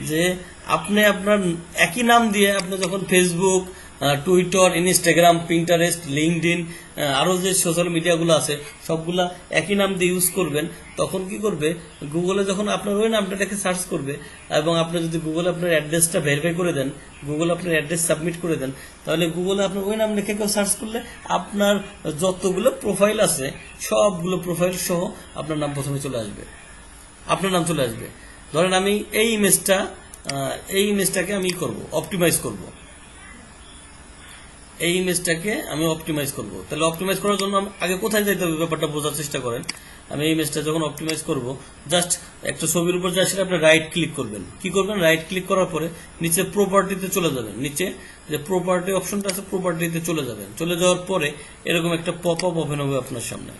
যে আপনি আপনার একই নাম দিয়ে আপনি যখন Facebook, Twitter, Instagram, Pinterest, LinkedIn, আরো যে সোশ্যাল মিডিয়াগুলো আছে সবগুলা একই নাম দিয়ে ইউজ করবেন, তখন কি করবে গুগলে, যখন আপনার ওই নামটাকে সার্চ করবে, এবং আপনি যদি গুগলে আপনার অ্যাড্রেসটা ভেরিফাই করে দেন, গুগলে আপনার অ্যাড্রেস সাবমিট করে দেন, তাহলে গুগলে আপনার ওই নাম লিখে কেউ সার্চ করলে আপনার যতগুলো প্রোফাইল আছে সবগুলো প্রোফাইল সহ আপনার নাম প্রথমে চলে আসবে, আপনার নাম চলে আসবে। ধরেন আমি এই ইমেজটাকে আমি করব, অপটিমাইজ করব, এই ইমেজটাকে আমি অপটিমাইজ করব। তাহলে অপটিমাইজ করার জন্য আগে কোথায় যাইতে হবে ব্যাপারটা বোঝার চেষ্টা করেন। আমি এই ইমেজটা যখন অপটিমাইজ করব, জাস্ট একটা ছবির উপর যা সেটা আপনি রাইট ক্লিক করবেন। কি করবেন? রাইট ক্লিক করার পরে নিচে প্রপার্টিতে চলে যাবেন, নিচে যে প্রপার্টি অপশনটা আছে প্রপার্টিতে চলে যাবেন। চলে যাওয়ার পরে এরকম একটা পপ আপ ওপেন হবে আপনার সামনে,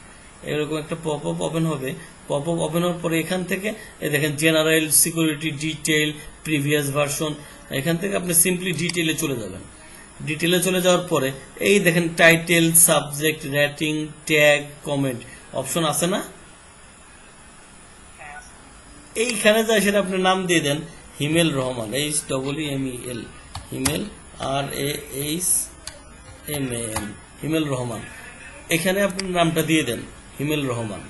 এরকম একটা পপ আপ ওপেন হবে। পপ আপ ওপেন হওয়ার পরে এখান থেকে দেখেন general, security, detail, previous version, এখান থেকে আপনি সিম্পলি ডিটেইলে চলে যাবেন। ডিটেইলে চলে যাওয়ার পরে এই দেখেন title, subject, rating, tag, comment option আছে না? এইখানে যায় সেটা আপনি নাম দিয়ে দেন হিমেল রহমান, HEEMEL, হিমেল, RAHMAN, হিমেল রহমান। এখানে আপনার নামটা দিয়ে দেন হিমেল রহমান,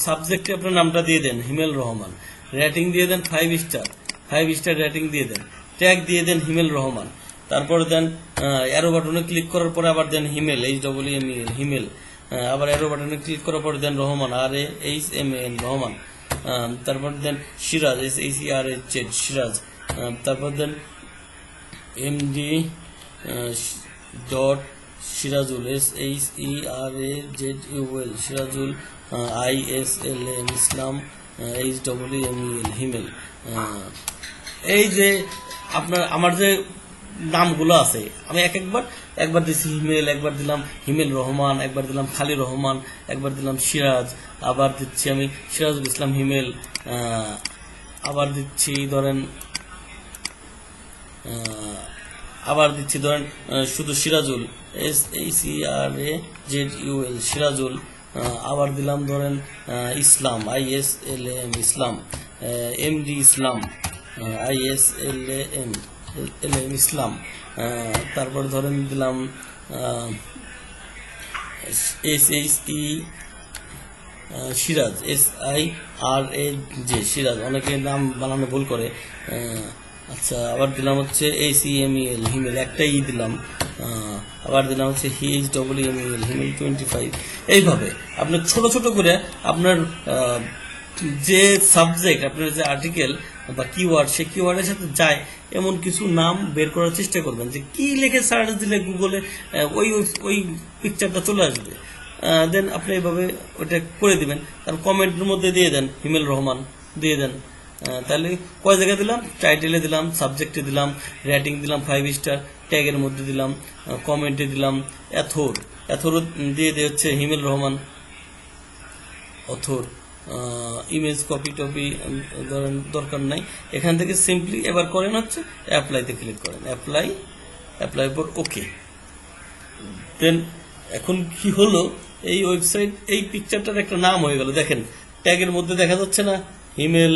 সাবজেক্টে আপনার নামটা দিয়ে দেন হিমেল রহমান, রেটিং দিয়ে দেন 5 স্টার, 5 স্টার রেটিং দিয়ে দেন, ট্যাগ দিয়ে দেন হিমেল রহমান, তারপরে দেন অ্যারো বাটনে ক্লিক করার পরে আবার দেন হিমেল, HEEMEL, হিমেল, আবার অ্যারো বাটনে ক্লিক করার পরে দেন রহমান, RAHMAN, রহমান, তারপর দেন সিরাজ, SERAZ, সিরাজ, তারপর দেন MD dot Sirajul, SHERAZUL, Sirajul, ISLM, ইসলাম, HEEMEL, হিমেল। এই যে আপনার আমার যে নামগুলো আছে আমি একবার দিছি হিমেল, একবার দিলাম হিমেল রহমান, একবার দিলাম খালি রহমান, একবার দিলাম সিরাজ, আবার দিচ্ছি আমি সিরাজুল ইসলাম হিমেল, আবার দিচ্ছি ধরেন আবার দিচ্ছি ধরেন শুধু সিরাজুল, SERAZUL সিরাজুল, আবার দিলাম ধরেন ইসলাম, ISLAM ইসলাম, MD ইসলাম, ISLAM ইসলাম, তারপর ধরেন দিলাম SHE সিরাজ, SIRAJ সিরাজ, অনেকে নাম বানানো ভুল করে। আচ্ছা, আবার দিলাম হচ্ছে ACMEL হিমেল, একটাই দিলাম। আবার দিলাম হচ্ছে HWMEL হিমেল 25। এইভাবে আপনার ছোট ছোট করে আপনার যে সাবজেক্ট, আপনার যে আর্টিকেল বা কিওয়ার্ড, সেই কিওয়ার্ডের সাথে যায় এমন কিছু নাম বের করার চেষ্টা করবেন, যে কি লিখে সার্চ দিলে গুগলে ওই ওই পিকচারটা চলে আসবে। দেন আপনি এইভাবে ওইটা করে দিবেন, তার কমেন্টের মধ্যে দিয়ে দেন হিমেল রহমান দিয়ে দেন। তাহলে কয় জায়গায় দিলাম, টাইটেলে দিলাম, সাবজেক্টে দিলাম, রেটিং দিলাম 5 স্টার, ট্যাগের মধ্যে দিলাম, কমেন্টে দিলাম, এথর দিয়ে হচ্ছে হিমেল রহমান অথর। ইমেজ কপি টপি ধরেন দরকার নাই, এখান থেকে সিম্পলি এবার করেন হচ্ছে অ্যাপ্লাইতে ক্লিক করেন, অ্যাপ্লাই পর ওকে। দেন এখন কি হলো, এই ওয়েবসাইট এই পিকচারটার একটা নাম হয়ে গেল। দেখেন ট্যাগের মধ্যে দেখা যাচ্ছে না, Himel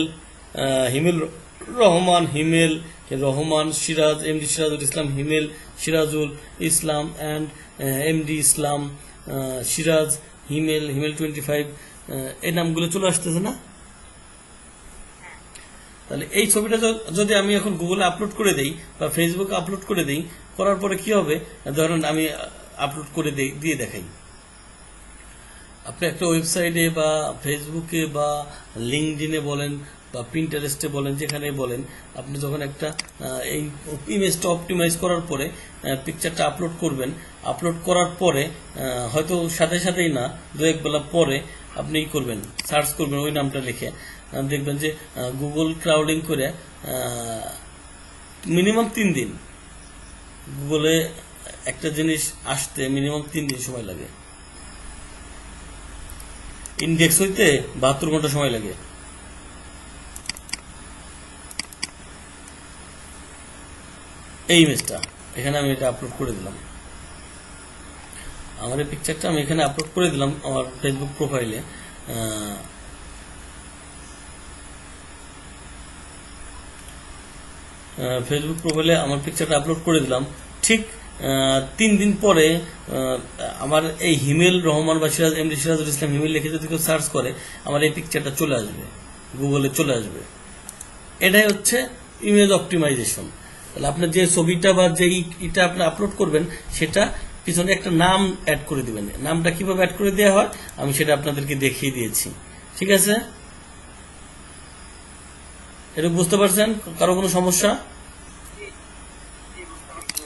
Rahman, Himel Rahman Siraj, MD Sirajul Islam Himel Sirajul Islam and MD Islam Siraj Himel 25, এই নামগুলো চলে আসতেছে না? তাহলে এই ছবিটা যদি আমি এখন গুগলে আপলোড করে দেই বা ফেসবুকে আপলোড করে দেই, করার পরে কি হবে, ধরেন আমি আপলোড করে দিয়ে দেখাই। আপনি একটা ওয়েবসাইটে বা ফেসবুকে বা লিঙ্কডিনে বলেন বা পিন্টারেস্টে বলেন, যেখানে বলেন, আপনি যখন একটা এই ইমেজটা অপটিমাইজ করার পরে পিকচারটা আপলোড করবেন, আপলোড করার পরে হয়তো সাথে সাথেই না, দু এক বেলা পরে আপনি করবেন, সার্চ করবেন ওই নামটা লিখে, দেখবেন যে গুগল ক্রাউডিং করে মিনিমাম 3 দিন, গুগলে একটা জিনিস আসতে মিনিমাম 3 দিন সময় লাগে, ইন্ডেক্স হইতে 72 ঘন্টা সময় লাগে। এই ইমেজটা এখানে আমি এটা আপলোড করে দিলাম, আমার এই পিকচারটা আমি এখানে আপলোড করে দিলাম আমার ফেসবুক প্রোফাইলে। ফেসবুক প্রোফাইলে আমার পিকচারটা আপলোড করে দিলাম, ঠিক 3 দিন পরে আমার এই হিমেল রহমান বা সিরাজ, MD সিরাজুল ইসলাম হিমেল লিখে যদি কেউ সার্চ করে, আমার এই পিকচারটা চলে আসবে, গুগলে চলে আসবে। এটাই হচ্ছে ইমেজ অপটিমাইজেশন। তাহলে আপনার যে ছবিটা বা যে এটা আপনি আপলোড করবেন, সেটা পিছনে একটা নাম অ্যাড করে দিবেন। নামটা কিভাবে অ্যাড করে দেওয়া হয় আমি সেটা আপনাদেরকে দেখিয়ে দিয়েছি, ঠিক আছে? এটা বুঝতে পারছেন? কারো কোনো সমস্যা?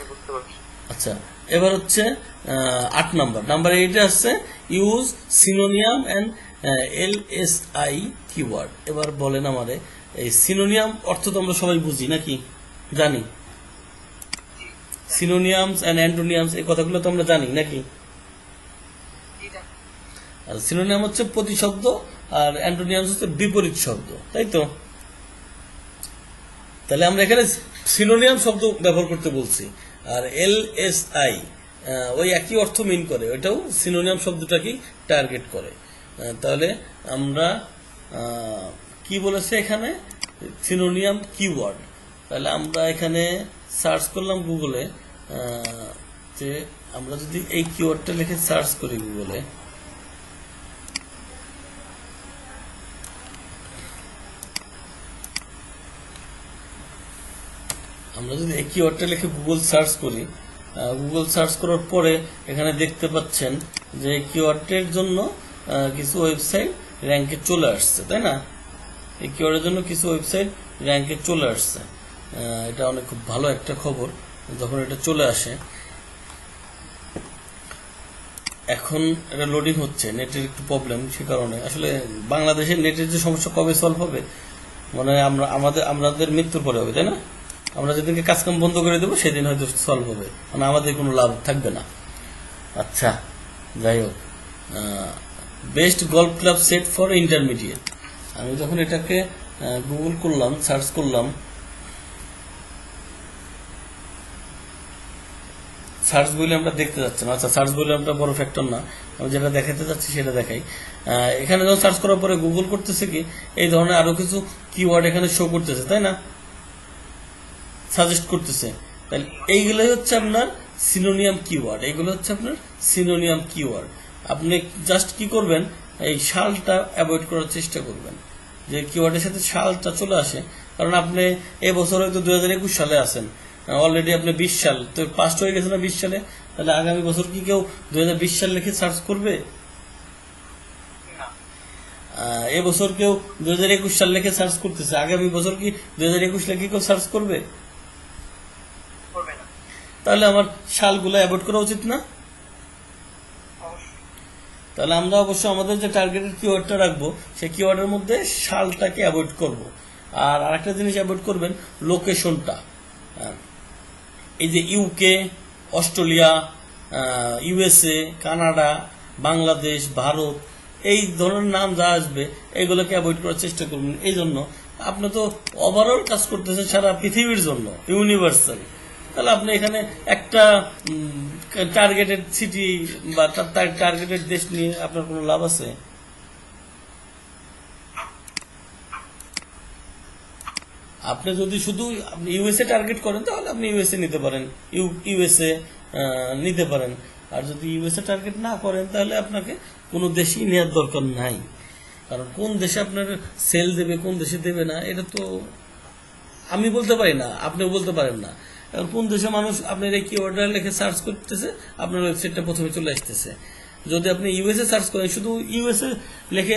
বুঝতে পারছি। আচ্ছা, এবার হচ্ছে 8 নাম্বার এইটা আছে use synonym and LSI keyword. এবার বলেন আমারে, এই সিনোনিয়াম অর্থ তো আমরা সবাই বুঝি নাকি, জানি? সিনোনিয়ামস এন্ড অ্যান্টোনিয়ামস এই কথাগুলো তো আমরা জানি নাকি? আর সিনোনিয়াম হচ্ছে প্রতিশব্দ আর অ্যান্টোনিয়ামস হচ্ছে বিপরীত শব্দ, তাই তো? তাহলে আমরা এখানে সিনোনিয়াম শব্দ ব্যবহার করতে বলছি, আর LSI ওই একই অর্থ মিন করে, ওইটাও সিনোনিয়াম শব্দটাকেই টার্গেট করে। তাহলে আমরা কি বলেছে এখানে, সিনোনিয়াম কিওয়ার্ড। তাহলে আমরা এখানে সার্চ করলাম গুগলে, যে আমরা যদি এই কিওয়ার্ডটা লিখে সার্চ করি গুগলে, আমরা যদি এই কিওয়ার্ডটা লিখে গুগল সার্চ করি, গুগল সার্চ করার পরে এখানে দেখতে পাচ্ছেন যে কিওয়ার্ডের জন্য কিছু ওয়েবসাইট র্যাঙ্কে চলে আসছে, তাই না? এই কিওয়ার্ডের জন্য কিছু ওয়েবসাইট র্যাঙ্কে চলে আসছে। এটা অনেক খুব ভালো একটা খবর যখন এটা চলে আসে। এখন এটা লোডিং হচ্ছে, নেটের একটু প্রবলেম, সে কারণে আসলে বাংলাদেশের নেটের যে সমস্যা কবে সলভ হবে, মানে আমাদের মৃত্যুর পরে হবে, তাই না? আমরা যেদিনকে কাজকাম বন্ধ করে দেবো সেদিন হয়তো সলভ হবে, মানে আমাদের কোনো লাভ থাকবে না। আচ্ছা, যাই হোক, best golf club set for intermediate. আমি যখন এটাকে গুগল করলাম, সার্চ করলাম, সার্চ বলে আমরা দেখতে যাচ্ছি না। আচ্ছা, সার্চ বলে আমরা বড় ফ্যাক্টর না, আমি যেটা দেখাতে যাচ্ছি সেটা দেখাই। এখানে যখন সার্চ করার পরে গুগল করতেছে কি এই ধরনের আরো কিছু কিওয়ার্ড এখানে শো করতেছে, তাই না, সাজেস্ট করতেছে। তাহলে এইগুলোই হচ্ছে আপনার সিনোনিয়াম কিওয়ার্ড, এইগুলো হচ্ছে আপনার সিনোনিয়াম কিওয়ার্ড। আপনি জাস্ট কি করবেন, এই শালটা অ্যাভয়েড করার চেষ্টা করবেন, যে কিওয়ার্ডের সাথে শালটা চলে আসে। কারণ আপনি এবছর হয়তো 2021 সালে আছেন, অলরেডি আপনি 20 সাল তো পাস্ট হয়ে গেছে না 20 সালে, তাহলে আগামী বছর কি কেউ 2020 সাল লিখে সার্চ করবে? না। এবছর কেউ 2021 সাল লিখে সার্চ করতেছে, আগামী বছর কি 2021 লিখে কেউ সার্চ করবে? করবে না। তাহলে আমার শালগুলো অ্যাভয়েড করা উচিত না? অবশ্যই। তাহলে আমরা অবশ্যই আমাদের যে টার্গেটের কিওয়ার্ডটা রাখবো সেই কিওয়ার্ডের মধ্যে শালটাকে অ্যাভয়েড করব। আর আরেকটা জিনিস অ্যাভয়েড করবেন, লোকেশনটা। এই যে UK, Australia, USA, Canada, Bangladesh, Bharat, এই ধরনের নাম যা আসবে এগুলোকে অ্যাভয়েড করার চেষ্টা করবেন। এই জন্য আপনি তো ওভারঅল কাজ করতেছেন সারা পৃথিবীর জন্য, ইউনিভার্সাল। তাহলে আপনি এখানে একটা টার্গেটেড সিটি বা টার্গেটেড দেশ নিয়ে আপনার কোনো লাভ আছে? আপনি যদি শুধু আপনি ইউএসএ টার্গেট করেন তাহলে আপনি ইউএসএ নিতে পারেন, ইউএসএ নিতে পারেন। আর যদি ইউএসএ টার্গেট না করেন তাহলে আপনাকে কোনো দেশই নেওয়ার দরকার নাই। কারণ কোন দেশে আপনার সেল দেবে, কোন দেশে দেবে না, এটা তো আমি বলতে পারি না, আপনিও বলতে পারেন না। এখন কোন দেশে মানুষ আপনার এই কিওয়ার্ডটা লিখে সার্চ করতেছে, আপনার ওয়েবসাইটটা প্রথমে চলে আসতেছে। যদি আপনি ইউএসএ সার্চ করেন, শুধু ইউএসএ লিখে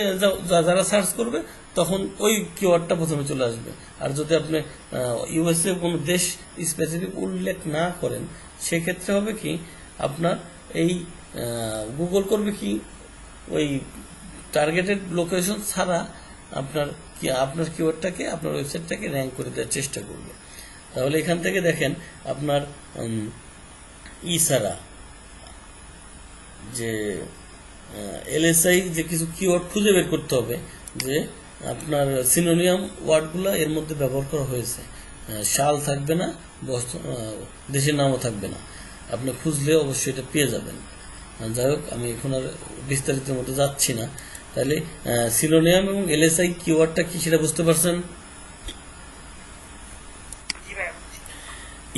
যারা সার্চ করবে তখন ওই কিওয়ার্ডটা প্রথমে চলে আসবে। আর যদি আপনি ইউএসএ কোনো দেশ স্পেসিফিক উল্লেখ না করেন, সেক্ষেত্রে হবে কি আপনার এই গুগল করবে কি ওই টার্গেটেড লোকেশন ছাড়া আপনার কিওয়ার্ডটাকে, আপনার ওয়েবসাইটটাকে র্যাঙ্ক করে দেওয়ার চেষ্টা করবে। তাহলে এখান থেকে দেখেন আপনার ছাড়া যে এলএসআই যে কিছু কিওয়ার্ড খুঁজে বের করতে হবে, যে আপনার সিনোনিয়াম ওয়ার্ডগুলো এর মধ্যে ব্যবহার করা হয়েছে। শাল থাকবে না, দেশের নামও থাকবে না। আপনি খুঁজলে অবশ্যই এটা পেয়ে যাবেন। যাই হোক, আমি এখন আর বিস্তারিত মতো যাচ্ছি না। তাহলে সিনোনিয়াম এবং এলএসআই কিওয়ার্ডটা কি সেটা বুঝতে পারছেন? জি ভাই।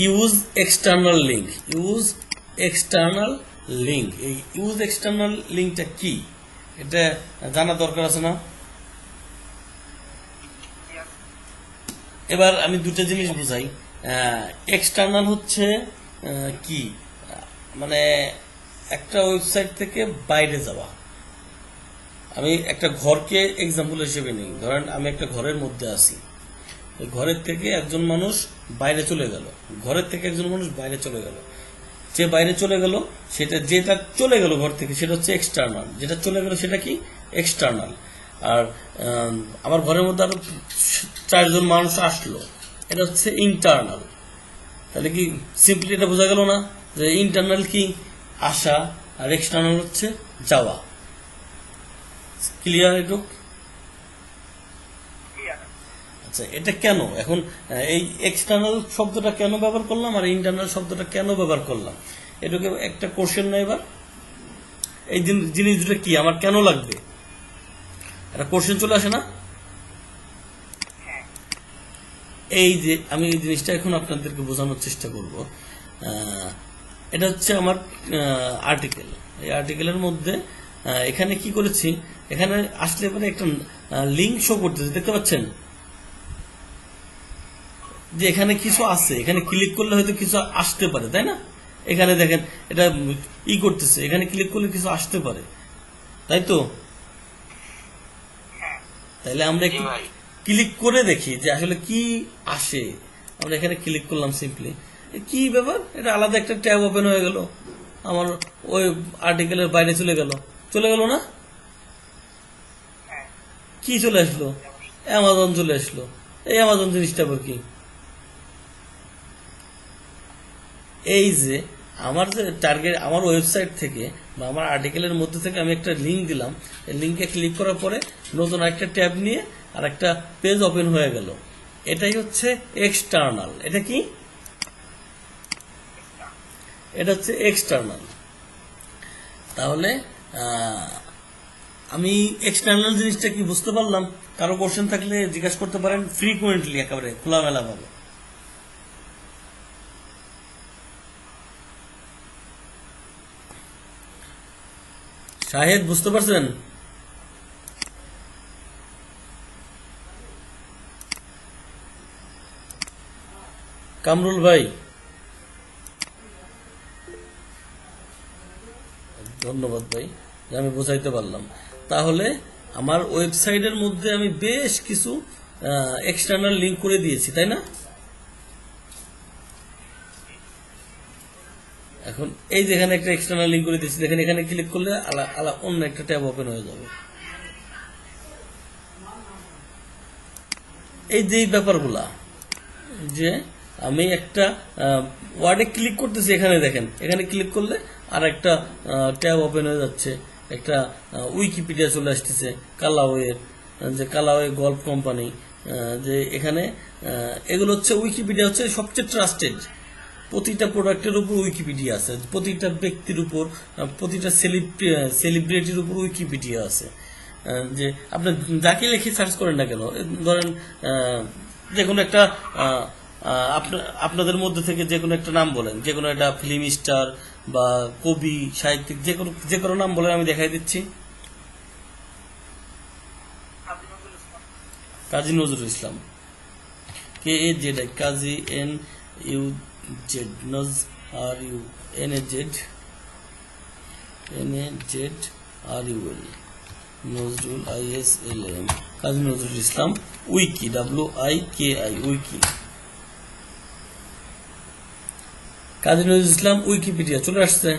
Use external link, use external link. এই ইউজ এক্সটার্নাল লিঙ্কটা কি এটা জানা দরকার আছে না? জি আছে। এবার আমি দুটো জিনিস বুঝাই। এক্সটার্নাল হচ্ছে কি, মানে একটা ওয়েবসাইট থেকে বাইরে যাওয়া। আমি একটা ঘরকে এক্সাম্পল হিসেবে নিই। ধরেন আমি একটা ঘরের মধ্যে আছি, ঘরের থেকে একজন মানুষ বাইরে চলে গেল, ঘরের থেকে একজন মানুষ বাইরে চলে গেল। যে বাইরে চলে গেল যেটা চলে গেল ঘর থেকে সেটা হচ্ছে এক্সটার্নাল, যেটা চলে গেল সেটা কি এক্সটার্নাল। আর আমার ঘরের মধ্যে আরো 4 জন মানুষ আসলো, এটা হচ্ছে ইন্টারনাল। তাহলে কি সিম্পলি এটা বোঝা গেল না যে ইন্টারনাল কি আসা আর এক্সটার্নাল হচ্ছে যাওয়া? ক্লিয়ার এটুক? ক্লিয়ার। আচ্ছা, এটা কেন এখন এই এক্সটার্নাল শব্দটা কেন ব্যবহার করলাম আর ইন্টারনাল শব্দটা কেন ব্যবহার করলাম, এটাকে একটা কোশ্চেন না? এবার এই জিনিস দুটো কি আমার কেন লাগবে, একটা কোশ্চেন চলে আসে না? হ্যাঁ। এই যে আমি এই জিনিসটা এখন আপনাদেরকে বোঝানোর চেষ্টা করব। এটা হচ্ছে আমার আর্টিকেল। এই আর্টিকেলের মধ্যে এখানে কি করেছি, এখানে আসলে পরে একটা লিঙ্ক শো করতেছে, দেখতে পাচ্ছেন যে এখানে কিছু আছে, এখানে ক্লিক করলে হয়তো কিছু আসতে পারে, তাই না? এখানে দেখেন এটা করতেছে, এখানে ক্লিক করলে কিছু আসতে পারে, তাই তো? হ্যাঁ। তাইলে আমরা একটু জি ভাই। ক্লিক করে দেখি যে আসলে কি আসে। আমরা এখানে ক্লিক করলাম সিম্পলি, কি ব্যাপার, এটা আলাদা একটা ট্যাব ওপেন হয়ে গেল, আমার ওই আর্টিকেলের বাইরে চলে গেল না? হ্যাঁ। কি চলে আসলো? অ্যামাজন চলে আসলো। এই অ্যামাজন জিনিসটা আবার কি? এই যে আমার যে টার্গেট, আমার ওয়েবসাইট থেকে বা আমার আর্টিকেলের মধ্যে থেকে আমি একটা লিঙ্ক দিলাম, এই লিঙ্কে ক্লিক করার পরে নতুন একটা ট্যাব নিয়ে আর একটা পেজ ওপেন হয়ে গেল। এটাই হচ্ছে এক্সটার্নাল। এটা কি? এটা হচ্ছে এক্সটার্নাল। তাহলে আমি এক্সটার্নাল জিনিসটা কি বুঝতে পারলাম? কারো কোশ্চেন থাকলে জিজ্ঞাসা করতে পারেন ফ্রিকুয়েন্টলি, একেবারে খোলামেলা ভাবে। শাহেদ বুঝতে পারছেন? কামরুল ভাই ধন্যবাদ ভাই, যে আমি বোঝাইতে পারলাম। তাহলে আমার ওয়েবসাইটের মধ্যে আমি বেশ কিছু এক্সটার্নাল লিঙ্ক করে দিয়েছি, তাই না? এখন এই যেখানে একটা এক্সটার্নাল লিঙ্ক করে দিয়েছি, দেখেন এখানে ক্লিক করলে অন্য একটা ট্যাব ওপেন হয়ে যাবে। এই যে ব্যাপারগুলা, যে আমি একটা ওয়ার্ডে ক্লিক করতেছি, এখানে দেখেন, এখানে ক্লিক করলে আর একটা ট্যাব ওপেন হয়ে যাচ্ছে, একটা উইকিপিডিয়া চলে আসতেছে কালাওয়ের, যে কালাওয়ে গল্ফ কোম্পানি, যে এখানে এগুলো হচ্ছে উইকিপিডিয়া হচ্ছে সবচেয়ে ট্রাস্টেড। প্রতিটা প্রোডাক্টের উপর উইকিপিডিয়া আছে, প্রতিটা ব্যক্তির উপর, প্রতিটা সেলিব্রিটির উপর উইকিপিডিয়া আছে। যে আপনি যাকে লিখে সার্চ করেন না কেন, ধরেন যে কোনো একটা আপনাদের মধ্যে থেকে যে কোনো একটা নাম বলেন, যে কোনো একটা ফিল্ম স্টার বা কবি সাহিত্যিক, যে কোনো নাম বলেন, আমি দেখাই দিচ্ছি। কাজী নজরুল ইসলাম, KAZ, কাজী NUZ, নজ RU NAZRUL, Nazrul ISLM, Kazi Nazrul Islam wiki, WIKI wiki, Kazi Nazrul Islam Wikipedia চলে আসছে।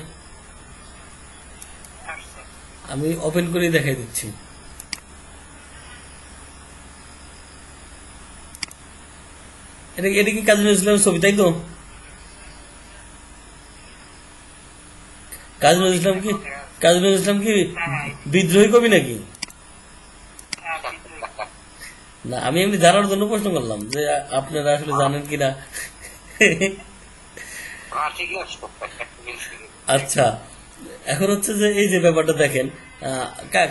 আমি ওপেন করে দেখাই দিচ্ছি। এটা কি কাজী নজরুল ইসলামের ছবি, তাই তো? কাজী নজরুল ইসলাম কি বিদ্রোহী কবি নাকি? না, আমি এমনি জানার জন্য প্রশ্ন করলাম যে আপনারা আসলে জানেন কিনা। আচ্ছা, এখন হচ্ছে যে এই যে ব্যাপারটা দেখেন,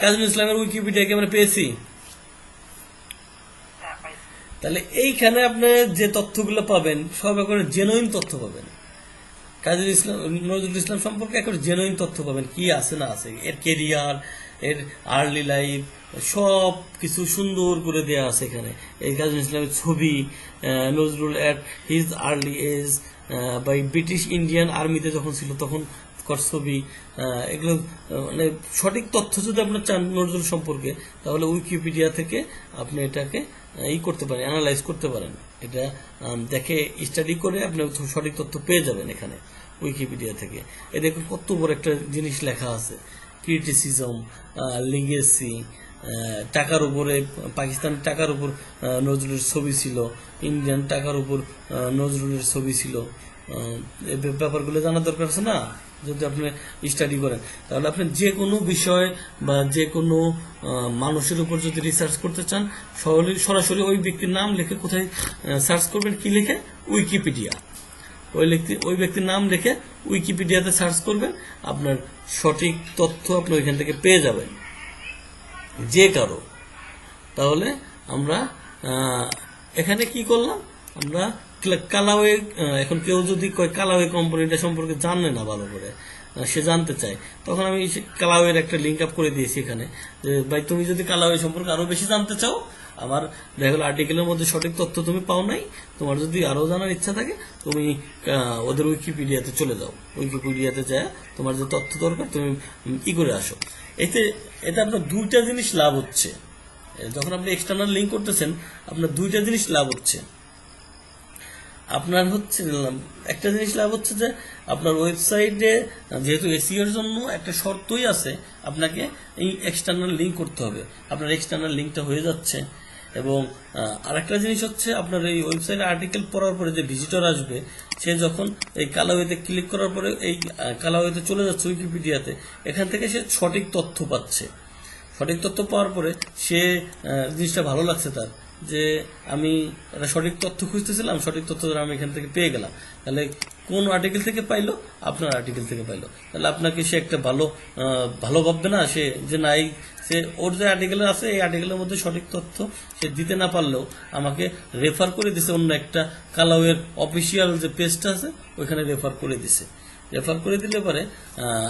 কাজী নজরুল ইসলামের উইকিপিডিয়া কি আমরা পেয়েছি? তাহলে এইখানে আপনি যে তথ্যগুলো পাবেন সব একেবারে জেনুইন তথ্য পাবেন। কাজী নজরুল ইসলাম সম্পর্কে একটা জেনুইন তথ্য পাবেন, কি আছে না আছে, এর কেরিয়ার, এর আর্লি লাইফ, সব কিছু সুন্দর করে দেয়া আছে এখানে। এই কাজী ইসলামের ছবি, Nazrul at his early age, বা ব্রিটিশ ইন্ডিয়ান আর্মিতে যখন ছিল তখন ছবি, এগুলো মানে সঠিক তথ্য যদি আপনার চান নজরুল সম্পর্কে, তাহলে উইকিপিডিয়া থেকে আপনি এটাকে করতে পারেন, অ্যানালাইজ করতে পারেন। এটা দেখে স্টাডি করে আপনি সঠিক তথ্য পেয়ে যাবেন এখানে উইকিপিডিয়া থেকে। এ দেখুন কত বড় একটা জিনিস লেখা আছে, ক্রিটিসিজম, লিগেসি, টাকার উপরে, পাকিস্তান টাকার উপর নজরুলের ছবি ছিল, ইন্ডিয়ান টাকার উপর নজরুলের ছবি ছিল। এই ব্যাপারগুলো জানার দরকার আছে না? যদি আপনি স্টাডি করেন, তাহলে আপনি যে কোনো বিষয় বা যে কোনো মানুষের উপর যদি রিসার্চ করতে চান, সরাসরি ওই ব্যক্তির নাম লিখে কোথায় সার্চ করবেন, কি লিখে? উইকিপিডিয়া। ওই ব্যক্তির নাম লিখে উইকিপিডিয়াতে সার্চ করবেন, আপনার সঠিক তথ্য আপনি ওইখান থেকে পেয়ে যাবেন যে কারো। তাহলে আমরা এখানে কি করলাম, আমরা কালাওয়ে, এখন কেউ যদি কয় কালাওয়ে কোম্পানিটা সম্পর্কে জানে না ভালো করে, সে জানতে চায়, তখন আমি কালাওয়ের একটা লিঙ্ক আপ করে দিয়েছি এখানে, যে ভাই তুমি যদি কালাওয়ে সম্পর্কে আরো বেশি জানতে চাও, আমার দেখা গেল আর্টিকেলের মধ্যে সঠিক তথ্য তুমি পাও নাই, তোমার যদি আরো জানার ইচ্ছা থাকে, তুমি ওদের উইকিপিডিয়াতে চলে যাও, উইকিপিডিয়াতে যায় তোমার যে তথ্য দরকার তুমি করে আসো। এতে আপনার দুইটা জিনিস লাভ হচ্ছে। যখন আপনি এক্সটার্নাল লিঙ্ক করতেছেন, আপনার দুইটা জিনিস লাভ হচ্ছে। আপনার হচ্ছে একটা জিনিস লাভ হচ্ছে যে আপনার ওয়েবসাইটে, যেহেতু এসইওর জন্য একটা শর্তই আছে, আপনাকে এই এক্সটার্নাল লিঙ্ক করতে হবে। আপনার এক্সটার্নাল লিঙ্কটা হয়ে যাচ্ছে, এবং আরেকটা জিনিস হচ্ছে আপনার এই ওয়েবসাইটে আর্টিকেল পড়ার পরে যে ভিজিটর আসবে, সে যখন এই কালাওয়েতে ক্লিক করার পরে এই কালাওয়েতে চলে যাচ্ছে উইকিপিডিয়াতে, এখান থেকে সে সঠিক তথ্য পাচ্ছে। সঠিক তথ্য পাওয়ার পরে সে জিনিসটা ভালো লাগছে তার, যে আমি একটা সঠিক তথ্য খুঁজতেছিলাম, সঠিক তথ্য আমি এখান থেকে পেয়ে গেলাম। তাহলে কোন আর্টিকেল থেকে পাইলো? আপনার আর্টিকেল থেকে পাইলো। তাহলে আপনাকে সে একটা ভালো ভাববে না সে, যে না এই সে ওর যে আর্টিকেল আছে এই আর্টিকেলের মধ্যে সঠিক তথ্য সে দিতে না পারলেও আমাকে রেফার করে দিছে অন্য একটা কালাওয়ের অফিসিয়াল যে পেজটা আছে ওইখানে রেফার করে দিছে। রেফার করে দিলে পরে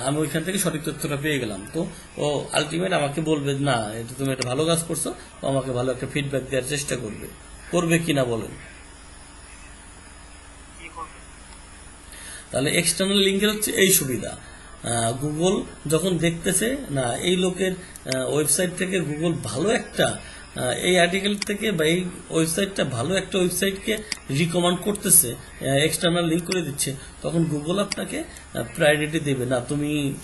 আমি ওইখান থেকে সঠিক তথ্যটা পেয়ে গেলাম। তো ও আলটিমেট আমাকে বলবে না এটা তুমি একটা ভালো কাজ করছো, ও আমাকে ভালো একটা ফিডব্যাক দেওয়ার চেষ্টা করবে কিনা বলেন। কি করবে? তাহলে এক্সটার্নাল লিঙ্কের হচ্ছে এই সুবিধা। গুগল যখন দেখতেছে না এই লোকের ওয়েবসাইট থেকে গুগল ভালো একটা এই আর্টিকেল থেকে বা এই ওয়েবসাইটটা ভালো একটা ওয়েবসাইটকে রিকমেন্ড করতেছে, এক্সটার্নাল লিঙ্ক করে দিচ্ছে, তখন গুগল আপনাকে প্রায়োরিটি দেবে। না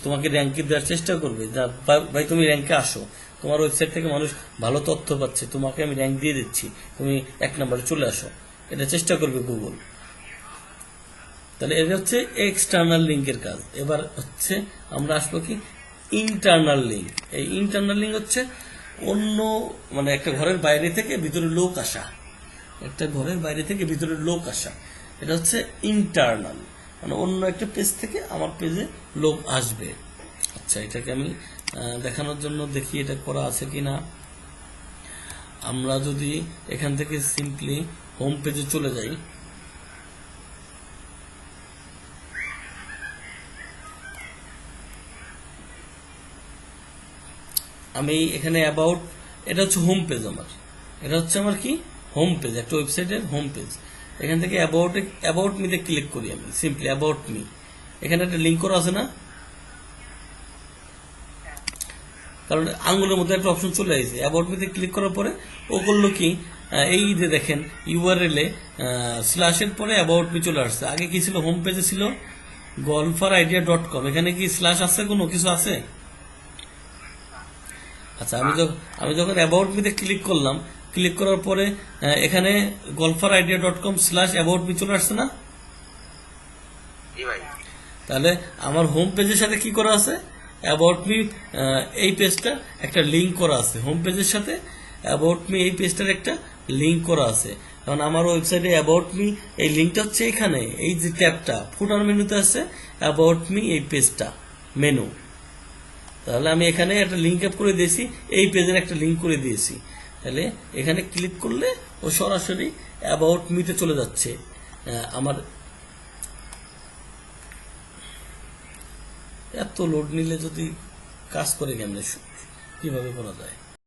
তোমাকে র্যাঙ্কে দেওয়ার চেষ্টা করবে, যা ভাই তুমি র্যাঙ্কে আসো, তোমার ওয়েবসাইট থেকে মানুষ ভালো তথ্য পাচ্ছে, তোমাকে আমি র্যাঙ্ক দিয়ে দিচ্ছি, তুমি 1 নম্বরে চলে আসো, এটা চেষ্টা করবে গুগল। তাহলে এটা হচ্ছে এক্সটার্নাল লিঙ্কের কাজ। এবার হচ্ছে আমরা আসবো কি ইন্টারনাল লিঙ্ক। এই ইন্টারনাল লিঙ্ক হচ্ছে অন্য মানে একটা ঘরের বাইরে থেকে ভিতরে লোক আসা, একটা ঘরের বাইরে থেকে ভিতরে লোক আসা, এটা হচ্ছে ইন্টারনাল, মানে অন্য একটা পেজ থেকে আমার পেজে লোক আসবে। আচ্ছা, এটাকে আমি দেখানোর জন্য দেখি এটা করা আছে কিনা। আমরা যদি এখান থেকে সিম্পলি হোম পেজে চলে যাই, আমি এখানে অ্যাবাউট, এটা হচ্ছে হোম পেজ এটা হচ্ছে আমার কি হোম পেজ, একটা ওয়েবসাইটের হোম পেজ। এখান থেকে অ্যাবাউট মিতে ক্লিক করি আমি, সিম্পলি অ্যাবাউট মি, এখানে একটা লিঙ্ক করা আছে না, কারণ আঙ্গুলের মধ্যে একটা অপশন চলে আসছে। অ্যাবাউট মিতে ক্লিক করার পরে ও করলো কি, এই যে দেখেন ইউআরএল এ স্ল্যাশের পরে অ্যাবাউট মি চলে আসছে। আগে কি ছিল? হোম পেজে ছিল golfaridea.com, এখানে কি স্ল্যাশ আছে, কোনো কিছু আছে? আচ্ছা, আমি যখন অ্যাবাউট মিতে ক্লিক করলাম, ক্লিক করার পরে এখানে golfaridea.com/about me চলে আসছে না? তাহলে আমার হোম পেজের সাথে কি করা আছে? অ্যাবাউট মি এই পেজটা একটা লিঙ্ক করা আছে, হোম পেজের সাথে অ্যাবাউট মি এই পেজটার একটা লিঙ্ক করা আছে। কারণ আমার ওয়েবসাইটে অ্যাবাউট মি এই লিঙ্কটা হচ্ছে এখানে, এই যে ট্যাবটা ফুটার মেনুতে আছে অ্যাবাউট মি এই পেজটা মেনু। তাহলে আমি এখানে একটা লিঙ্ক আপ করে দিয়েছি, এই পেজের একটা লিঙ্ক করে দিয়েছি। তাহলে এখানে ক্লিক করলে ও সরাসরি অ্যাবাউট মিতে চলে যাচ্ছে। আমার এত লোড নিলে যদি কাজ করে কেমনে, কিভাবে করা যায়?